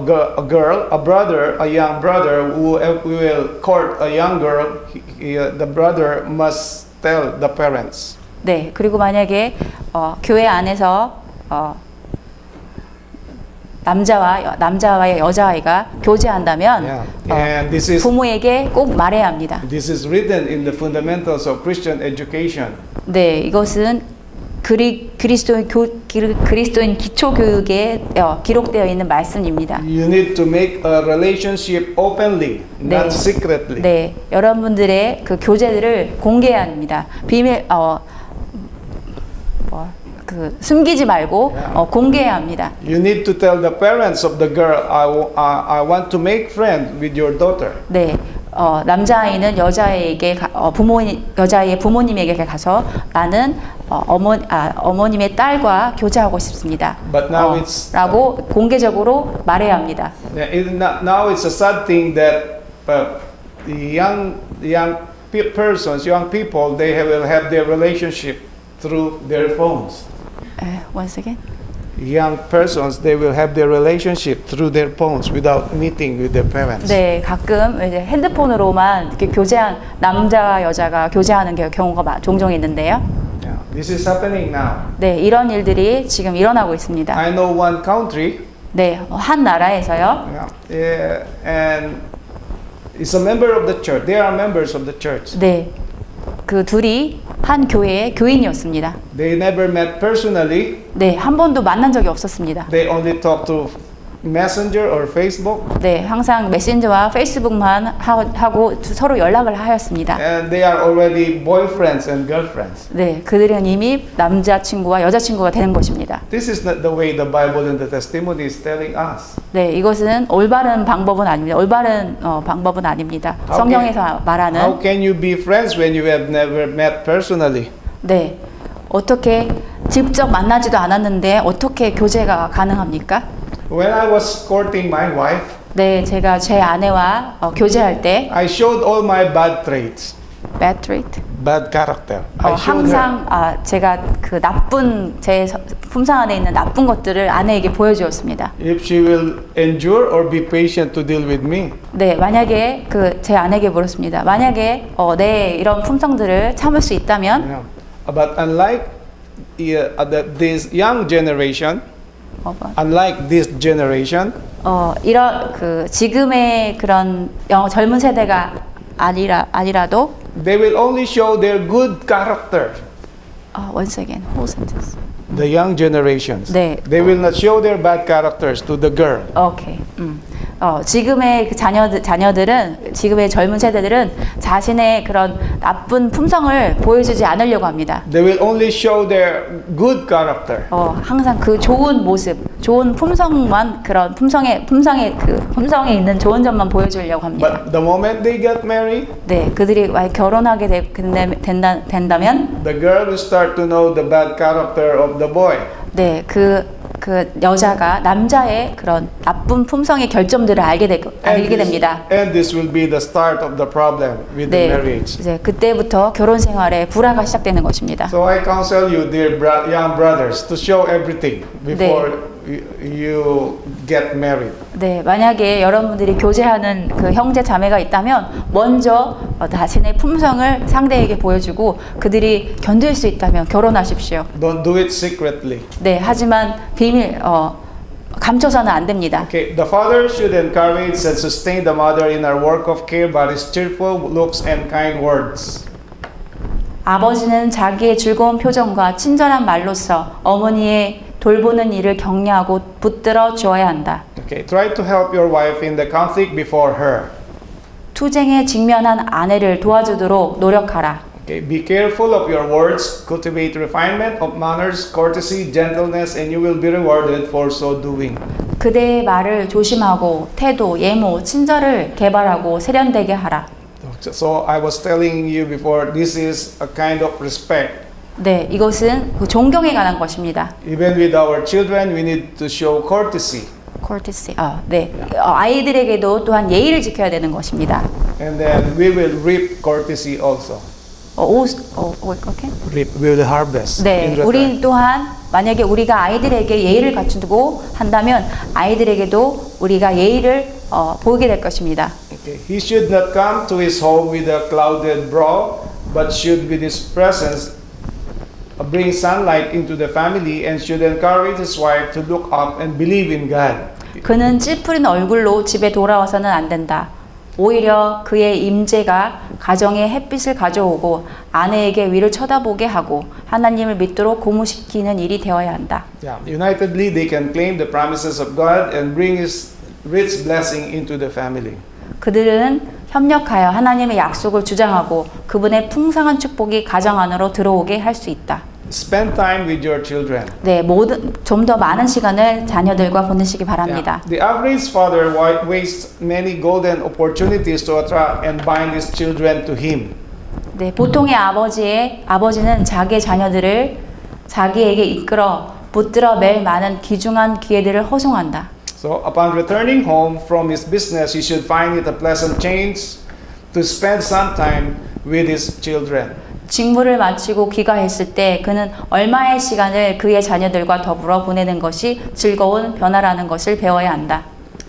S1: girl, a brother, a young brother who will court a young girl, the brother must tell the parents.
S2: 네, 그리고 만약에 교회 안에서 남자와의 여자아이가 교제한다면
S1: Yeah. And this is
S2: 부모에게 꼭 말해야 합니다.
S1: this is written in the fundamentals of Christian education.
S2: 네, 이것은 그리스도인 기초 교육에 기록되어 있는 말씀입니다.
S1: You need to make a relationship openly,
S2: 네.
S1: not secretly.
S2: 네, 여러분들의 그 교제들을 공개해야 합니다. 숨기지 말고 공개해야 합니다.
S1: You need to tell the parents of the girl, I want to make friends with your daughter.
S2: 네, 남자아이는 여자아이의 부모님에게 가서 나는 어머님의 딸과 교제하고 싶습니다.
S1: But now it's
S2: 라고 공개적으로 말해야 합니다.
S1: now it's a sad thing that the young persons, young people, will have their relationship through their phones.
S2: Once again.
S1: Young persons, they will have their relationship through their phones without meeting with their parents.
S2: 네, 가끔 이제 핸드폰으로만 이렇게 남자와 여자가 교제하는 경우가 종종 있는데요.
S1: Yeah, this is happening now.
S2: 네, 이런 일들이 지금 일어나고 있습니다.
S1: I know one country.
S2: 네, 한 나라에서요.
S1: And it's a member of the church. They are members of the church.
S2: 네, 그 둘이 한 교회의 교인이었습니다.
S1: They never met personally.
S2: 네, 한 번도 만난 적이 없었습니다.
S1: They only talk to Messenger or Facebook.
S2: 네, 항상 메신저와 페이스북만 하고 서로 연락을 하였습니다.
S1: And they are already boyfriends and girlfriends.
S2: 네, 그들은 이미 남자친구와 여자친구가 되는 것입니다.
S1: This is not the way the Bible and the testimony is telling us.
S2: 네, 이것은 올바른 방법은 아닙니다. 올바른 방법은 아닙니다. 성경에서 말하는.
S1: How can you be friends when you have never met personally?
S2: 네, 어떻게 직접 만나지도 않았는데 어떻게 교제가 가능합니까?
S1: When I was courting my wife,
S2: 네, 제가 제 아내와 교제할 때
S1: I showed all my bad traits,
S2: bad trait.
S1: bad character. I showed her.
S2: 항상 제가 그 나쁜 제 품성 안에 있는 나쁜 것들을 아내에게 보여주었습니다.
S1: If she will endure or be patient to deal with me.
S2: 네, 만약에 제 아내에게 물었습니다. 만약에 내 이런 품성들을 참을 수 있다면,
S1: Yeah. But unlike this young generation, unlike this generation,
S2: 이런 지금의 그런 젊은 세대가 아니라도,
S1: they will only show their good character.
S2: once again, whole sentence.
S1: The young generations.
S2: 네.
S1: They will not show their bad characters to the girl.
S2: 오케이. 지금의 그 자녀들은 지금의 젊은 세대들은 자신의 그런 나쁜 품성을 보여주지 않으려고 합니다.
S1: They will only show their good character.
S2: 항상 그 좋은 모습, 좋은 품성만 그런 품성에 있는 좋은 점만 보여주려고 합니다.
S1: But the moment they get married,
S2: 네, 그들이 만약 결혼하게 된다면,
S1: the girl will start to know the bad character of the boy.
S2: 네, 그 여자가 남자의 그런 나쁜 품성의 결점들을 알게 됩니다.
S1: And this will be the start of the problem with the
S2: 네,
S1: marriage.
S2: 이제 그때부터 결혼 생활에 불화가 시작되는 것입니다.
S1: So I counsel you, dear young brothers, to show everything before you get married.
S2: 네, 만약에 여러분들이 교제하는 그 형제 자매가 있다면 먼저 자신의 품성을 상대에게 보여주고 그들이 견딜 수 있다면 결혼하십시오.
S1: Don't do it secretly.
S2: 네, 하지만 감춰서는 안 됩니다.
S1: Okay, the father should encourage and sustain the mother in her work of care by his cheerful looks and kind words.
S2: 아버지는 자기의 즐거운 표정과 친절한 말로써 어머니의 돌보는 일을 격려하고 붙들어 주어야 한다.
S1: Okay, try to help your wife in the conflict before her.
S2: 투쟁에 직면한 아내를 도와주도록 노력하라.
S1: Okay, be careful of your words, cultivate refinement of manners, courtesy, gentleness, and you will be rewarded for so doing.
S2: 그대의 말을 조심하고 태도, 예모, 친절을 개발하고 세련되게 하라.
S1: So I was telling you before, this is a kind of respect.
S2: 네, 이것은 존경에 관한 것입니다.
S1: Even with our children, we need to show courtesy.
S2: courtesy. 네. 아이들에게도 또한 예의를 지켜야 되는 것입니다.
S1: And then we will reap courtesy also.
S2: 오케이.
S1: Reap, we will harvest.
S2: 네,
S1: in
S2: 우리
S1: return.
S2: 또한 만약에 우리가 아이들에게 예의를 갖추고 한다면 아이들에게도 우리가 예의를 보이게 될 것입니다.
S1: Okay. He should not come to his home with a clouded brow, but should with his presence bring sunlight into the family and should encourage his wife to look up and believe in God.
S2: 그는 찌푸린 얼굴로 집에 돌아와서는 안 된다. 오히려 그의 임재가 가정에 햇빛을 가져오고 아내에게 위를 쳐다보게 하고 하나님을 믿도록 고무시키는 일이 되어야 한다.
S1: Yeah. Unitedly, they can claim the promises of God and bring His rich blessing into the family.
S2: 그들은 협력하여 하나님의 약속을 주장하고 그분의 풍성한 축복이 가정 안으로 들어오게 할 수 있다.
S1: spend time with your children.
S2: 네, 좀 더 많은 시간을 자녀들과 보내시기 바랍니다.
S1: The average father wastes many golden opportunities to attract and bind his children to him.
S2: 네, 보통의 아버지는 자기의 자녀들을 자기에게 이끌어 붙들어 맬 많은 귀중한 기회들을 허송한다.
S1: So upon returning home from his business, he should find it a pleasant change to spend some time with his children.
S2: 직무를 마치고 귀가했을 때 그는 얼마의 시간을 그의 자녀들과 더불어 보내는 것이 즐거운 변화라는 것을 배워야 한다.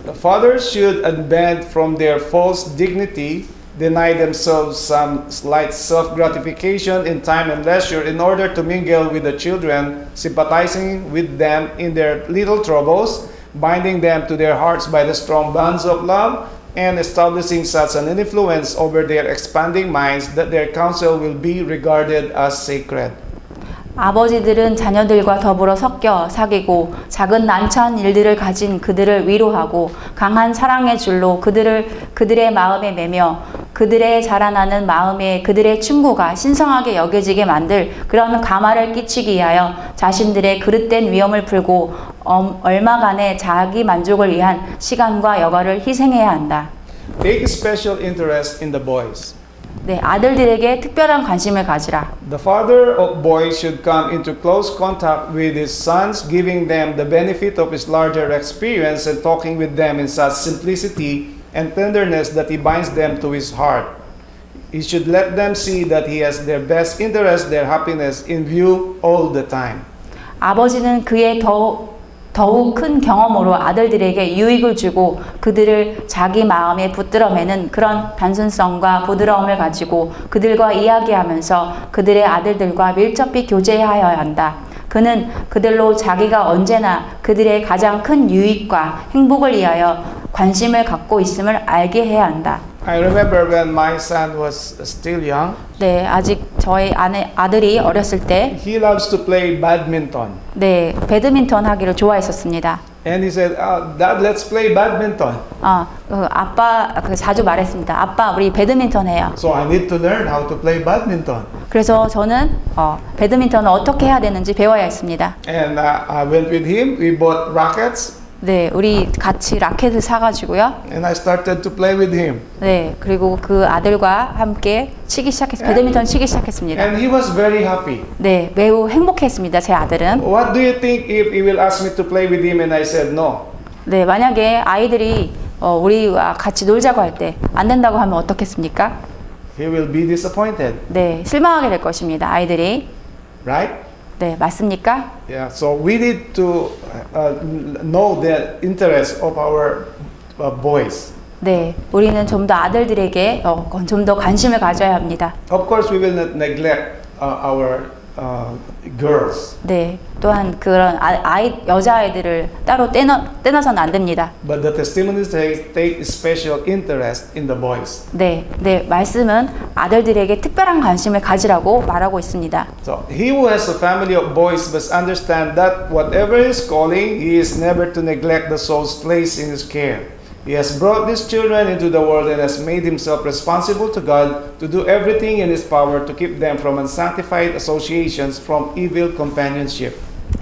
S1: The fathers should unbend from their false dignity, deny themselves some slight self-gratification in time and leisure in order to mingle with the children, sympathizing with them in their little troubles, binding them to their hearts by the strong bonds of love, and establishing such an influence over their expanding minds that their counsel will be regarded as sacred.
S2: 아버지들은 자녀들과 더불어 섞여 사귀고 작은 난처한 일들을 가진 그들을 위로하고 강한 사랑의 줄로 그들의 마음에 매며 그들의 자라나는 마음에 그들의 충고가 신성하게 여겨지게 만들 그런 감화를 끼치기 위하여 자신들의 그릇된 위험을 풀고 얼마간의 자기 만족을 위한 시간과 여가를 희생해야 한다.
S1: Take special interest in the boys.
S2: 네, 아들들에게 특별한 관심을 가지라.
S1: The father of boys should come into close contact with his sons, giving them the benefit of his larger experience and talking with them in such simplicity and tenderness that he binds them to his heart. He should let them see that he has their best interest, their happiness in view all the time.
S2: 아버지는 그의 더욱 큰 경험으로 아들들에게 유익을 주고 그들을 자기 마음에 붙들어 매는 그런 단순성과 부드러움을 가지고 그들과 이야기하면서 그들의 아들들과 밀접히 교제하여야 한다. 그는 그들로 자기가 언제나 그들의 가장 큰 유익과 행복을 위하여 관심을 갖고 있음을 알게 해야 한다.
S1: I remember when my son was still young.
S2: 네, 아직 저희 아들이 어렸을 때
S1: He loves to play badminton.
S2: 네, 배드민턴 하기를 좋아했었습니다.
S1: And he said, Dad, let's play badminton.
S2: 아빠 자주 말했습니다. 아빠, 우리 배드민턴 해요.
S1: So I need to learn how to play badminton.
S2: 그래서 저는 배드민턴을 어떻게 해야 되는지 배워야 했습니다.
S1: And I went with him. We bought rackets.
S2: 네, 우리 같이 라켓을 사가지고요.
S1: And I started to play with him.
S2: 네, 그리고 그 아들과 함께 배드민턴 치기 시작했습니다.
S1: And he was very happy.
S2: 네, 매우 행복했습니다. 제 아들은.
S1: What do you think if he will ask me to play with him and I said no?
S2: 네, 만약에 아이들이 우리와 같이 놀자고 할 때 안 된다고 하면 어떻겠습니까?
S1: He will be disappointed,
S2: 네, 실망하게 될 것입니다. 아이들이.
S1: right?
S2: 네, 맞습니까?
S1: Yeah, so we need to know the interest of our boys.
S2: 네, 우리는 좀 더 아들들에게 좀 더 관심을 가져야 합니다.
S1: Of course, we will not neglect our girls.
S2: 네, 또한 그런 여자아이들을 따로 떼놔서는 안 됩니다.
S1: But the testimony says take special interest in the boys.
S2: 네, 말씀은 아들들에게 특별한 관심을 가지라고 말하고 있습니다.
S1: So he who has a family of boys must understand that whatever his calling, he is never to neglect the souls placed in his care. He has brought these children into the world and has made himself responsible to God to do everything in his power to keep them from unsanctified associations, from evil companionship.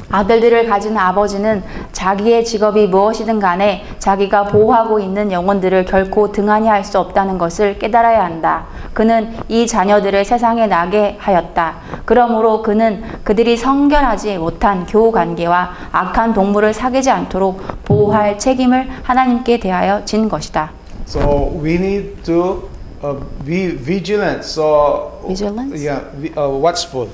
S2: 아들들을 가진 아버지는 자기의 직업이 무엇이든 간에 자기가 보호하고 있는 영혼들을 결코 등한히 할 수 없다는 것을 깨달아야 한다. 그는 이 자녀들을 세상에 나게 하였다. 그러므로 그는 그들이 성결하지 못한 교우관계와 악한 동물을 사귀지 않도록 보호할 책임을 하나님께 대하여 진 것이다.
S1: So we need to be vigilant. So
S2: Vigilance?
S1: yeah, watchful.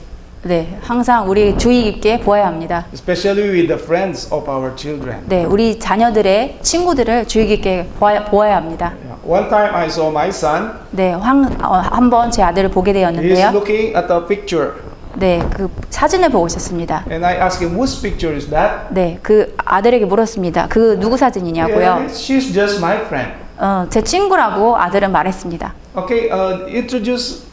S2: 네, 항상 우리 주의 깊게 보아야 합니다.
S1: Especially with the friends of our children.
S2: 네, 우리 자녀들의 친구들을 주의 깊게 보아야 합니다.
S1: One time I saw my son.
S2: 네, 한번 제 아들을 보게
S1: He is
S2: 되었는데요.
S1: looking at a picture.
S2: 네, 그 사진을 보고 있었습니다.
S1: And I asked him, whose picture is that?
S2: 네, 그 아들에게 물었습니다. 그 누구 사진이냐고요?
S1: Yeah, she's just my friend.
S2: 제 친구라고 아들은 말했습니다.
S1: Okay, introduce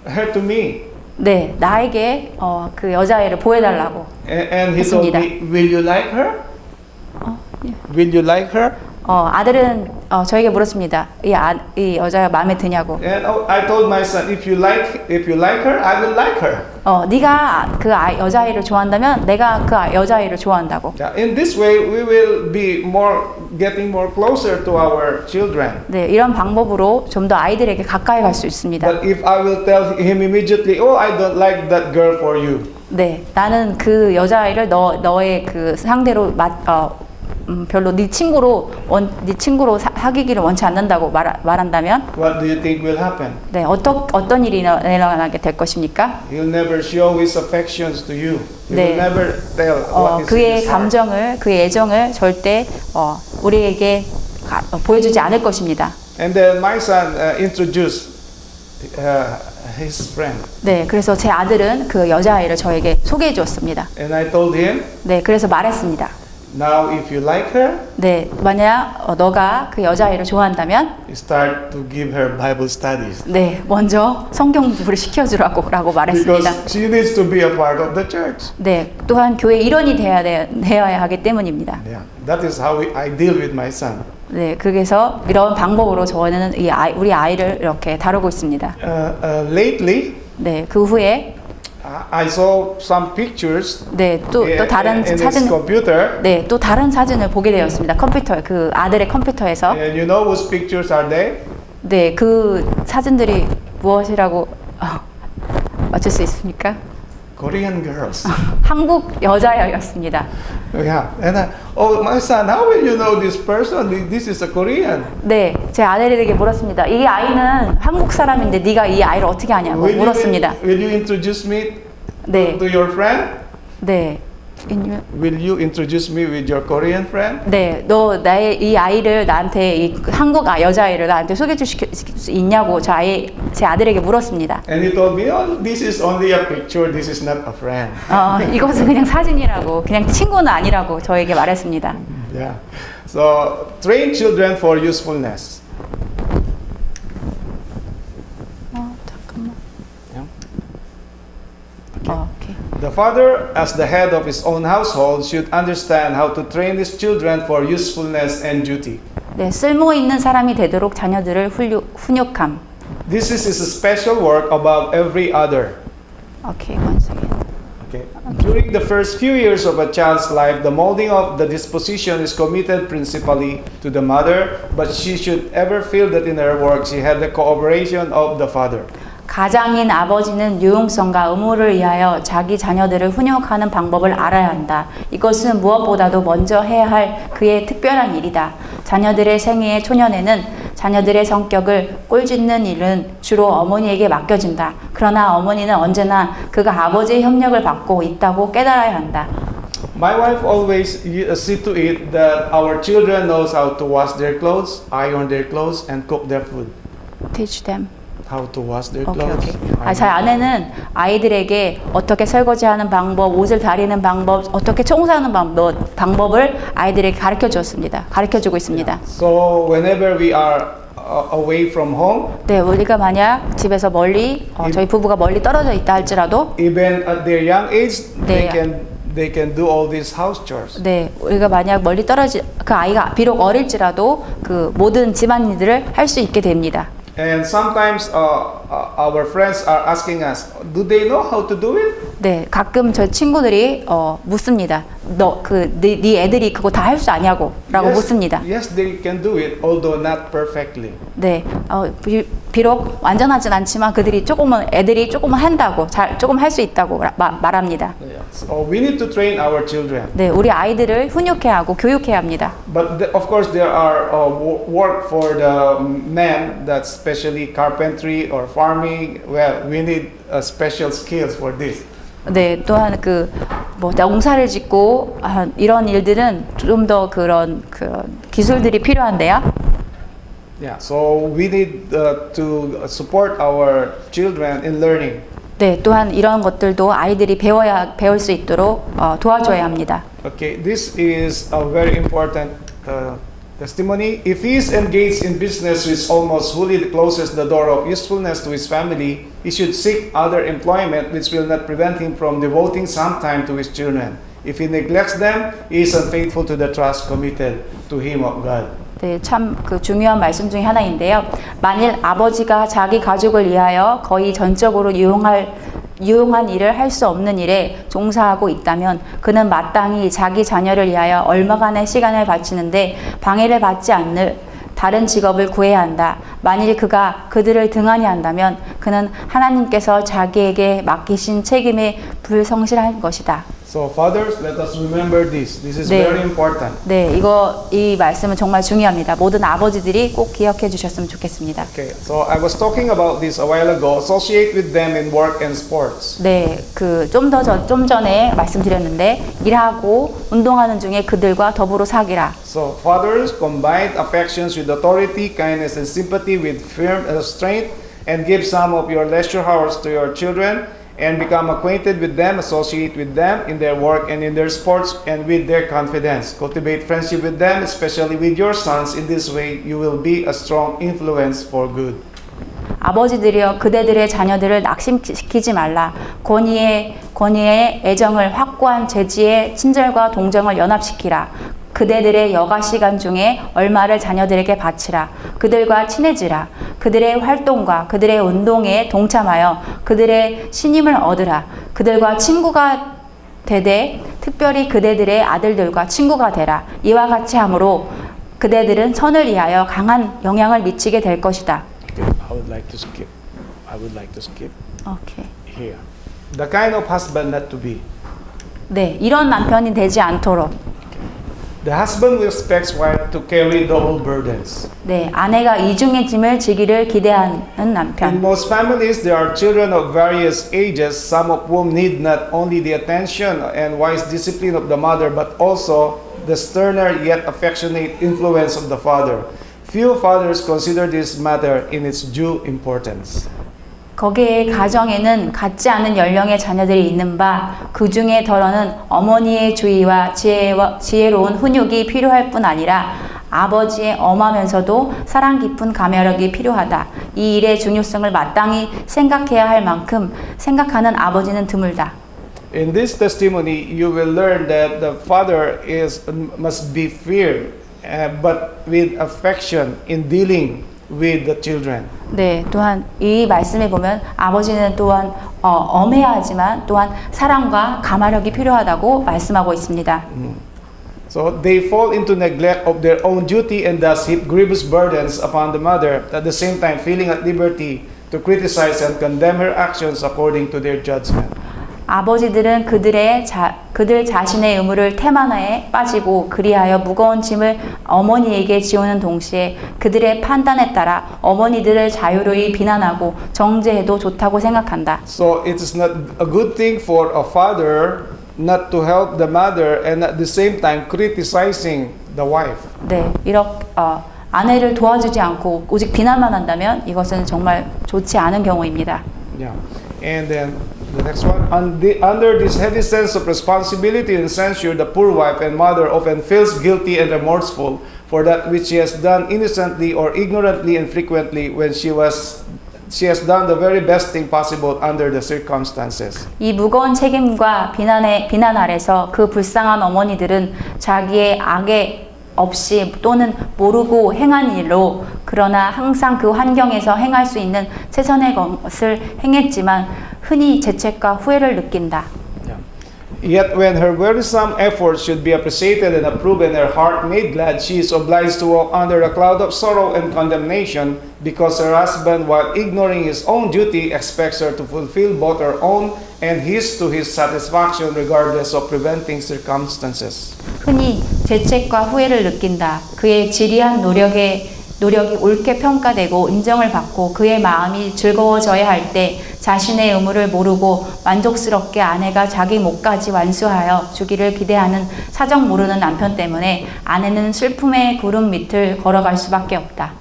S1: her to me.
S2: 네, 나에게 그 여자애를 보여달라고
S1: And he told
S2: 했습니다.
S1: me, will you like her?
S2: 예.
S1: Will you like her?
S2: 아들은 저에게 물었습니다. 이 여자가 마음에 드냐고.
S1: And I told my son, if you like her, I will like her.
S2: 네가 그 여자아이를 좋아한다면 내가 그 여자아이를 좋아한다고.
S1: Yeah, in this way, we will be getting more closer to our children.
S2: 네, 이런 방법으로 좀 더 아이들에게 가까이 갈 수 있습니다.
S1: But if I will tell him immediately, oh, I don't like that girl for you.
S2: 네, 나는 그 여자아이를 너의 그 상대로 별로 네 친구로 사귀기를 원치 않는다고 말한다면,
S1: What do you think will happen?
S2: 네, 어떤 일이 일어나게 될 것입니까?
S1: He'll never show his affections to you. He
S2: 네.
S1: will never tell what is in
S2: 그의
S1: his heart.
S2: 감정을, 그의 애정을 절대 우리에게 보여주지 않을 것입니다.
S1: And then my son introduced his friend.
S2: 네, 그래서 제 아들은 그 여자아이를 저에게 소개해 주었습니다.
S1: And I told him,
S2: 네, 그래서 말했습니다.
S1: now if you like her,
S2: 네, 만약 너가 그 여자아이를 좋아한다면,
S1: you start to give her Bible studies.
S2: 네, 먼저 성경 공부를 시켜주라고 말했습니다.
S1: Because she needs to be a part of the church.
S2: 네, 또한 교회 일원이 되어야 하기 때문입니다.
S1: Yeah, that is how I deal with my son.
S2: 네, 그래서 이런 방법으로 저는 우리 아이를 이렇게 다루고 있습니다.
S1: Lately,
S2: 네, 그 후에
S1: I saw some pictures
S2: 네, 또 다른
S1: in his
S2: 사진,
S1: computer.
S2: 네, 또 다른 사진을 보게 되었습니다. 그 아들의 컴퓨터에서.
S1: And you know whose pictures are they?
S2: 네, 그 사진들이 무엇이라고 맞출 수 있습니까?
S1: Korean girls.
S2: 한국 여자였습니다.
S1: Yeah. And oh, my son, how will you know this person? This is a Korean.
S2: 네, 제 아들에게 물었습니다. 이 아이는 한국 사람인데 네가 이 아이를 어떻게 아냐고 물었습니다.
S1: Will you introduce me
S2: 네,
S1: to your friend?
S2: 네,
S1: Will you introduce me with your Korean friend?
S2: 네, 너 나의 이 아이를 나한테 이 한국 여자아이를 나한테 소개해 주실 수 있냐고 제 아들에게 물었습니다.
S1: And he told me, oh, this is only a picture. This is not a friend.
S2: 이것은 그냥 사진이라고, 그냥 친구는 아니라고 저에게 말했습니다.
S1: Yeah. So train children for usefulness.
S2: 잠깐만.
S1: Yeah.
S2: 오케이.
S1: The father, as the head of his own household, should understand how to train his children for usefulness and duty.
S2: 네, 쓸모 있는 사람이 되도록 자녀들을 훈육함.
S1: This is his special work above every other.
S2: 오케이, one second.
S1: Okay. During the first few years of a child's life, the molding of the disposition is committed principally to the mother, but she should ever feel that in her work she had the cooperation of the father.
S2: 가장인 아버지는 유용성과 의무를 위하여 자기 자녀들을 훈육하는 방법을 알아야 한다. 이것은 무엇보다도 먼저 해야 할 그의 특별한 일이다. 자녀들의 생애의 초년에는 자녀들의 성격을 꼴짓는 일은 주로 어머니에게 맡겨진다. 그러나 어머니는 언제나 그가 아버지의 협력을 받고 있다고 깨달아야 한다.
S1: My wife always see to it that our children knows how to wash their clothes, iron their clothes, and cook their food.
S2: Teach them.
S1: How to wash their
S2: 오케이,
S1: clothes.
S2: 오케이. 제 아내는 아이들에게 어떻게 설거지하는 방법, 옷을 다리는 방법, 어떻게 청소하는 방법을 아이들에게 가르쳐 주고 있습니다.
S1: So whenever we are away from home,
S2: 네, 우리가 만약 집에서 멀리, 저희 부부가 멀리 떨어져 있다 할지라도,
S1: even at their young age,
S2: 네.
S1: they can do all these house chores.
S2: 네, 우리가 만약 멀리 그 아이가 비록 어릴지라도 그 모든 집안일들을 할 수 있게 됩니다.
S1: And sometimes our friends are asking us, do they know how to do it?
S2: 네, 가끔 저 친구들이 묻습니다. 네 애들이 그거 다 할 수 아냐고 라고 묻습니다.
S1: Yes, they can do it, although not perfectly.
S2: 네, 비록 완전하진 않지만 애들이 조금은 한다고, 조금 할 수 있다고 말합니다.
S1: So we need to train our children.
S2: 네, 우리 아이들을 훈육해야 하고 교육해야 합니다.
S1: But of course, there are work for the men, that's especially carpentry or farming. Well, we need special skills for this.
S2: 네, 또한 농사를 짓고 이런 일들은 좀 더 그런 기술들이 필요한데요.
S1: Yeah, so we need to support our children in learning.
S2: 네, 또한 이런 것들도 아이들이 배울 수 있도록 도와줘야 합니다.
S1: Okay, this is a very important testimony. If he is engaged in business which almost wholly closes the door of usefulness to his family, he should seek other employment which will not prevent him from devoting some time to his children. If he neglects them, he is unfaithful to the trust committed to him of God.
S2: 네, 참 그 중요한 말씀 중에 하나인데요. 만일 아버지가 자기 가족을 위하여 거의 전적으로 유용한 일을 할 수 없는 일에 종사하고 있다면 그는 마땅히 자기 자녀를 위하여 얼마간의 시간을 바치는데 방해를 받지 않을 다른 직업을 구해야 한다. 만일 그가 그들을 등한히 한다면 그는 하나님께서 자기에게 맡기신 책임에 불성실한 것이다.
S1: So fathers, let us remember this. This is
S2: 네.
S1: very important.
S2: 네, 이 말씀은 정말 중요합니다. 모든 아버지들이 꼭 기억해 주셨으면 좋겠습니다.
S1: Okay, so I was talking about this a while ago. Associate with them in work and sports.
S2: 네, 좀 전에 말씀드렸는데 일하고 운동하는 중에 그들과 더불어 사귀라.
S1: So fathers, combine affections with authority, kindness and sympathy with firm strength, and give some of your leisure hours to your children, and become acquainted with them, associate with them in their work and in their sports, and with their confidence. Cultivate friendship with them, especially with your sons. In this way, you will be a strong influence for good.
S2: 아버지들이여 그대들의 자녀들을 낙심시키지 말라. 권위의 애정을 확고한 재지의 친절과 동정을 연합시키라. 그대들의 여가 시간 중에 얼마를 자녀들에게 바치라. 그들과 친해지라. 그들의 활동과 그들의 운동에 동참하여 그들의 신임을 얻으라. 그들과 친구가 되되 특별히 그대들의 아들들과 친구가 되라. 이와 같이 함으로 그대들은 선을 위하여 강한 영향을 미치게 될 것이다.
S1: Okay, I would like to skip
S2: 오케이.
S1: here. The kind of husband not to be.
S2: 네, 이런 남편이 되지 않도록.
S1: The husband will expect wife to carry double burdens.
S2: 네, 아내가 이중의 짐을 지기를 기대하는
S1: In
S2: 남편.
S1: most families, there are children of various ages, some of whom need not only the attention and wise discipline of the mother, but also the sterner yet affectionate influence of the father. Few fathers consider this matter in its due importance.
S2: 거기에 가정에는 같지 않은 연령의 자녀들이 있는 바 그 중에 더러는 어머니의 주의와 지혜로운 훈육이 필요할 뿐 아니라 아버지의 엄하면서도 사랑 깊은 감화력이 필요하다. 이 일의 중요성을 마땅히 생각해야 할 만큼 생각하는 아버지는 드물다.
S1: In this testimony, you will learn that the father must be feared, but with affection in dealing with the children.
S2: 네, 또한 이 말씀에 보면 아버지는 또한 엄해야 하지만 또한 사랑과 감화력이 필요하다고 말씀하고 있습니다.
S1: So they fall into neglect of their own duty and thus heap grievous burdens upon the mother, at the same time feeling at liberty to criticize and condemn her actions according to their judgment.
S2: 아버지들은 그들 자신의 의무를 태만에 빠지고 그리하여 무거운 짐을 어머니에게 지우는 동시에 그들의 판단에 따라 어머니들을 자유로이 비난하고 정죄해도 좋다고 생각한다.
S1: So it is not a good thing for a father not to help the mother and at the same time criticizing the wife.
S2: 네, 이렇게 아내를 도와주지 않고 오직 비난만 한다면 이것은 정말 좋지 않은 경우입니다.
S1: Yeah. And then the next one. Under this heavy sense of responsibility and censure, the poor wife and mother often feels guilty and remorseful for that which she has done innocently or ignorantly and frequently when she has done the very best thing possible under the circumstances.
S2: 이 무거운 책임과 비난 아래서 그 불쌍한 어머니들은 자기의 악에 없이 또는 모르고 행한 일로 그러나 항상 그 환경에서 행할 수 있는 최선의 것을 행했지만 흔히 죄책과 후회를 느낀다.
S1: Yet when her wearisome efforts should be appreciated and approved and her heart made glad, she is obliged to walk under a cloud of sorrow and condemnation because her husband, while ignoring his own duty, expects her to fulfill both her own and his to his satisfaction regardless of preventing circumstances.
S2: 흔히 죄책과 후회를 느낀다. 그의 지리한 노력이 옳게 평가되고 인정을 받고 그의 마음이 즐거워져야 할 때 자신의 의무를 모르고 만족스럽게 아내가 자기 몫까지 완수하여 주기를 기대하는 사정 모르는 남편 때문에 아내는 슬픔의 구름 밑을 걸어갈 수밖에 없다.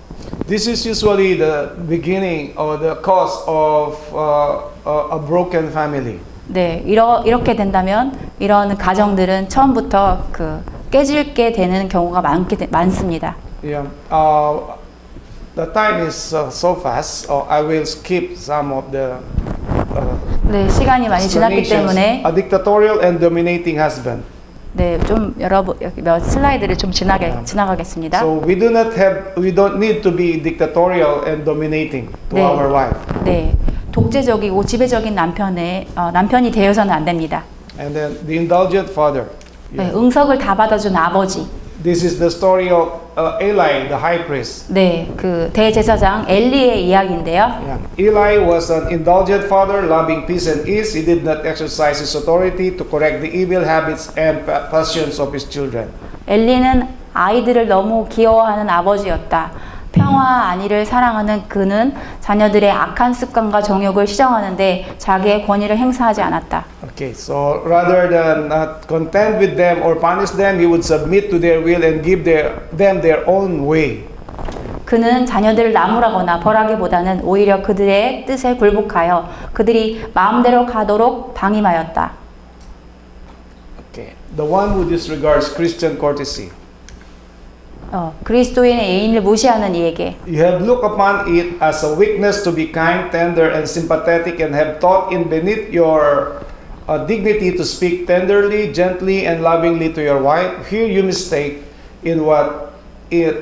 S1: This is usually the beginning or the cause of a broken family.
S2: 네, 이렇게 된다면 이런 가정들은 처음부터 깨질게 되는 경우가 많습니다.
S1: Yeah. The time is so fast. I will skip some of the
S2: 네, 시간이 많이 지났기
S1: explanations.
S2: 때문에
S1: A dictatorial and dominating husband.
S2: 네, 좀 여러분 여기 몇 슬라이드를 좀 지나가겠습니다.
S1: So we don't need to be dictatorial and dominating to
S2: 네.
S1: our wife.
S2: 네, 독재적이고 지배적인 남편이 되어서는 안 됩니다.
S1: And then the indulgent father.
S2: 네, 응석을 다 받아준 아버지.
S1: This is the story of Eli, the high priest.
S2: 네, 그 대제사장 엘리의 이야기인데요.
S1: Yeah. Eli was an indulgent father, loving peace and ease. He did not exercise his authority to correct the evil habits and passions of his children.
S2: 엘리는 아이들을 너무 귀여워하는 아버지였다. 평화 안위를 사랑하는 그는 자녀들의 악한 습관과 정욕을 시정하는데 자기의 권위를 행사하지 않았다.
S1: Okay, so rather than not content with them or punish them, he would submit to their will and give them their own way.
S2: 그는 자녀들을 나무라거나 벌하기보다는 오히려 그들의 뜻에 굴복하여 그들이 마음대로 가도록 방임하였다.
S1: Okay, the one who disregards Christian courtesy.
S2: 그리스도인의 예의를 무시하는 이에게
S1: You have looked upon it as a weakness to be kind, tender, and sympathetic, and have thought it beneath your dignity to speak tenderly, gently, and lovingly to your wife. Here you mistake in what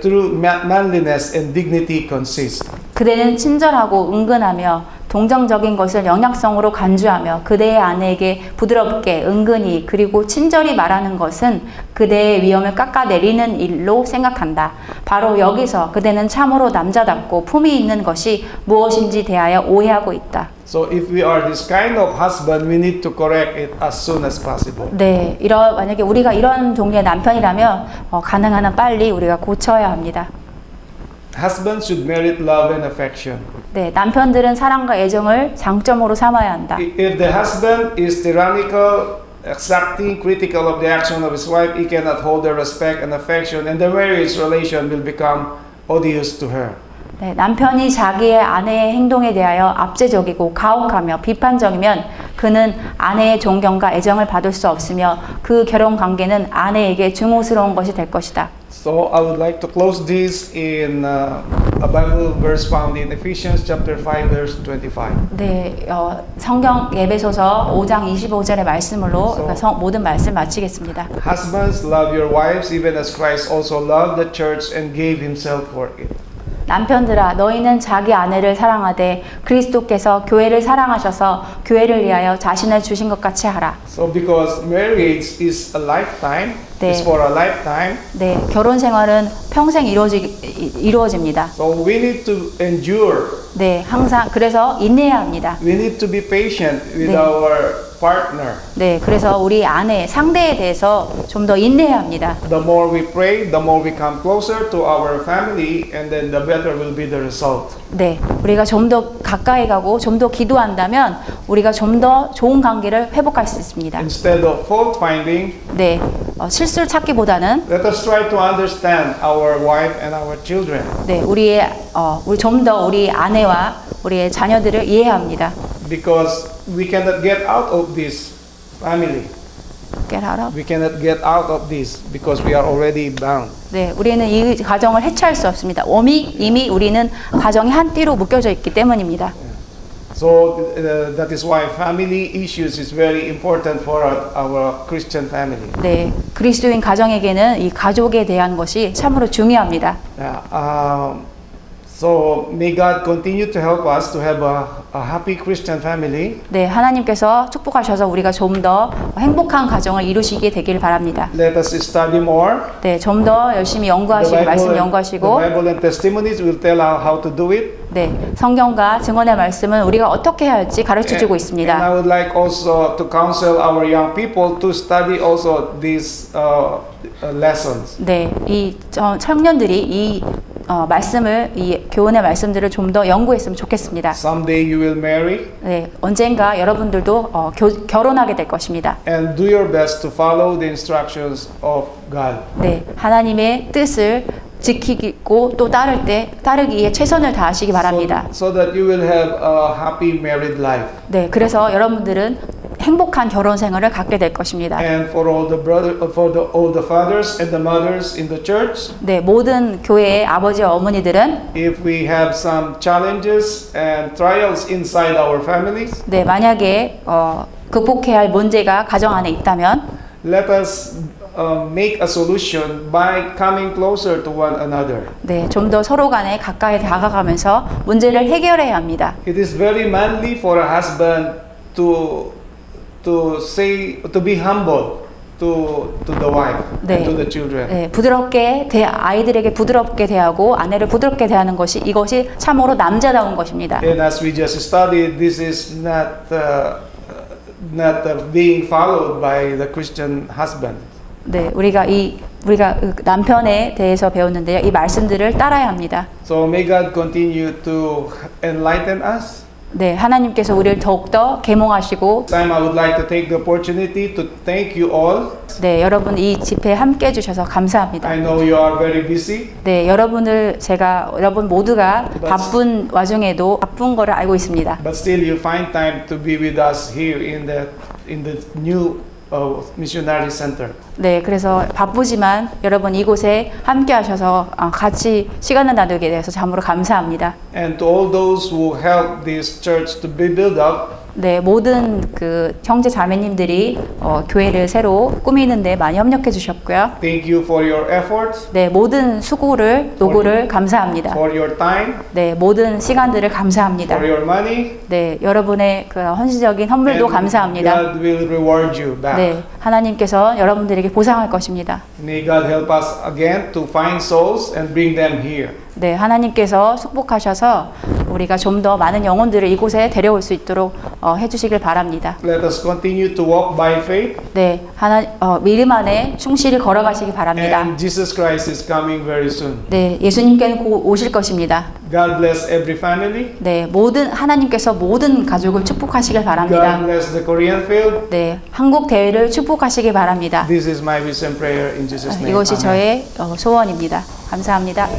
S1: true manliness and dignity consist.
S2: 그대는 친절하고 은근하며 동정적인 것을 영약성으로 간주하며 그대의 아내에게 부드럽게 은근히 그리고 친절히 말하는 것은 그대의 위험을 깎아내리는 일로 생각한다. 바로 여기서 그대는 참으로 남자답고 품이 있는 것이 무엇인지 대하여 오해하고 있다.
S1: So if we are this kind of husband, we need to correct it as soon as possible.
S2: 네, 만약에 우리가 이런 종류의 남편이라면 가능한 한 빨리 우리가 고쳐야 합니다.
S1: Husbands should merit love and affection.
S2: 네, 남편들은 사랑과 애정을 장점으로 삼아야 한다.
S1: If the husband is tyrannical, exacting, critical of the action of his wife, he cannot hold her respect and affection, and the marriage relation will become odious to her.
S2: 네, 남편이 자기의 아내의 행동에 대하여 압제적이고 가혹하며 비판적이면 그는 아내의 존경과 애정을 받을 수 없으며 그 결혼 관계는 아내에게 증오스러운 것이 될 것이다.
S1: So I would like to close this in a Bible verse found in Ephesians chapter 5 verse 25.
S2: 네, 성경 예배소서 5장 25절의 말씀으로 모든 말씀 마치겠습니다.
S1: Husbands, love your wives even as Christ also loved the church and gave himself for it.
S2: 남편들아 너희는 자기 아내를 사랑하되 그리스도께서 교회를 사랑하셔서 교회를 위하여 자신을 주신 것 같이 하라.
S1: So because marriage is a lifetime,
S2: 네.
S1: is for a lifetime.
S2: 네, 결혼 생활은 평생 이루어집니다.
S1: So we need to endure.
S2: 네, 항상 그래서 인내해야 합니다.
S1: We need to be patient with
S2: 네.
S1: our partner.
S2: 네, 그래서 우리 아내, 상대에 대해서 좀 더 인내해야 합니다.
S1: The more we pray, the more we come closer to our family, and then the better will be the result.
S2: 네, 우리가 좀 더 가까이 가고 좀 더 기도한다면 우리가 좀 더 좋은 관계를 회복할 수 있습니다.
S1: Instead of fault finding,
S2: 네, 실수를 찾기보다는
S1: let us try to understand our wife and our children.
S2: 네, 우리 좀 더 우리 아내와 우리의 자녀들을 이해합니다.
S1: Because we cannot get out of this family.
S2: Get out of?
S1: We cannot get out of this because we are already bound.
S2: 네, 우리는 이 가정을 해체할 수 없습니다. 이미 우리는 가정이 한 띠로 묶여져 있기 때문입니다.
S1: So that is why family issues is very important for our Christian family.
S2: 네, 그리스도인 가정에게는 이 가족에 대한 것이 참으로 중요합니다.
S1: So may God continue to help us to have a happy Christian family.
S2: 네, 하나님께서 축복하셔서 우리가 좀 더 행복한 가정을 이루시게 되기를 바랍니다.
S1: Let us study more.
S2: 네, 좀 더 열심히 연구하시고 말씀 연구하시고
S1: the Bible and testimonies will tell how to do it.
S2: 네, 성경과 증언의 말씀은 우리가 어떻게 해야 할지 가르쳐 주고
S1: And I
S2: 있습니다.
S1: would like also to counsel our young people to study also these lessons.
S2: 네, 이 청년들이 이 말씀을 이 교훈의 말씀들을 좀 더 연구했으면 좋겠습니다.
S1: Someday you will marry
S2: 네, 언젠가 여러분들도 결혼하게 될 것입니다.
S1: and do your best to follow the instructions of God.
S2: 네, 하나님의 뜻을 지키고 또 따르기에 최선을 다하시기 바랍니다.
S1: So that you will have a happy married life.
S2: 네, 그래서 여러분들은 행복한 결혼 생활을 갖게 될 것입니다.
S1: And for all the fathers and the mothers in the church,
S2: 네, 모든 교회의 아버지와 어머니들은
S1: if we have some challenges and trials inside our families,
S2: 네, 만약에 극복해야 할 문제가 가정 안에 있다면
S1: let us make a solution by coming closer to one another.
S2: 네, 좀 더 서로 간에 가까이 다가가면서 문제를 해결해야 합니다.
S1: It is very manly for a husband to be humble to the wife
S2: 네.
S1: and to the children.
S2: 네, 아이들에게 부드럽게 대하고 아내를 부드럽게 대하는 것이 이것이 참으로 남자다운 것입니다.
S1: And as we just studied, this is not being followed by the Christian husband.
S2: 네, 우리가 남편에 대해서 배웠는데요. 이 말씀들을 따라야 합니다.
S1: So may God continue to enlighten us.
S2: 네, 하나님께서 우리를 더욱더 계몽하시고
S1: Time I would like to take the opportunity to thank you all.
S2: 네, 여러분 이 집회에 함께 해 주셔서 감사합니다.
S1: I know you are very busy,
S2: 네, 여러분 모두가 바쁜 와중에도 바쁜 거를 알고 있습니다.
S1: but still you find time to be with us here in the new missionary center.
S2: 네, 그래서 바쁘지만 여러분 이곳에 함께 하셔서 같이 시간을 나누게 돼서 참으로 감사합니다.
S1: And to all those who help this church to be built up,
S2: 네, 모든 그 형제 자매님들이 교회를 새로 꾸미는데 많이 협력해 주셨고요.
S1: thank you for your efforts,
S2: 네, 모든 노고를 감사합니다.
S1: for your time,
S2: 네, 모든 시간들을 감사합니다.
S1: for your money.
S2: 네, 여러분의 그 헌신적인 선물도
S1: And
S2: 감사합니다.
S1: God will reward you back.
S2: 네, 하나님께서 여러분들에게 보상할 것입니다.
S1: May God help us again to find souls and bring them here.
S2: 네, 하나님께서 축복하셔서 우리가 좀 더 많은 영혼들을 이곳에 데려올 수 있도록 해주시길 바랍니다.
S1: Let us continue to walk by faith.
S2: 네, 믿음 안에 충실히 걸어가시기 바랍니다.
S1: And Jesus Christ is coming very soon.
S2: 네, 예수님께는 곧 오실 것입니다.
S1: God bless every family.
S2: 네, 하나님께서 모든 가족을 축복하시길 바랍니다.
S1: God bless the Korean field.
S2: 네, 한국 대회를 축복하시기 바랍니다.
S1: This is my wish and prayer in Jesus' name.
S2: 이것이
S1: Amen.
S2: 저의 소원입니다. 감사합니다.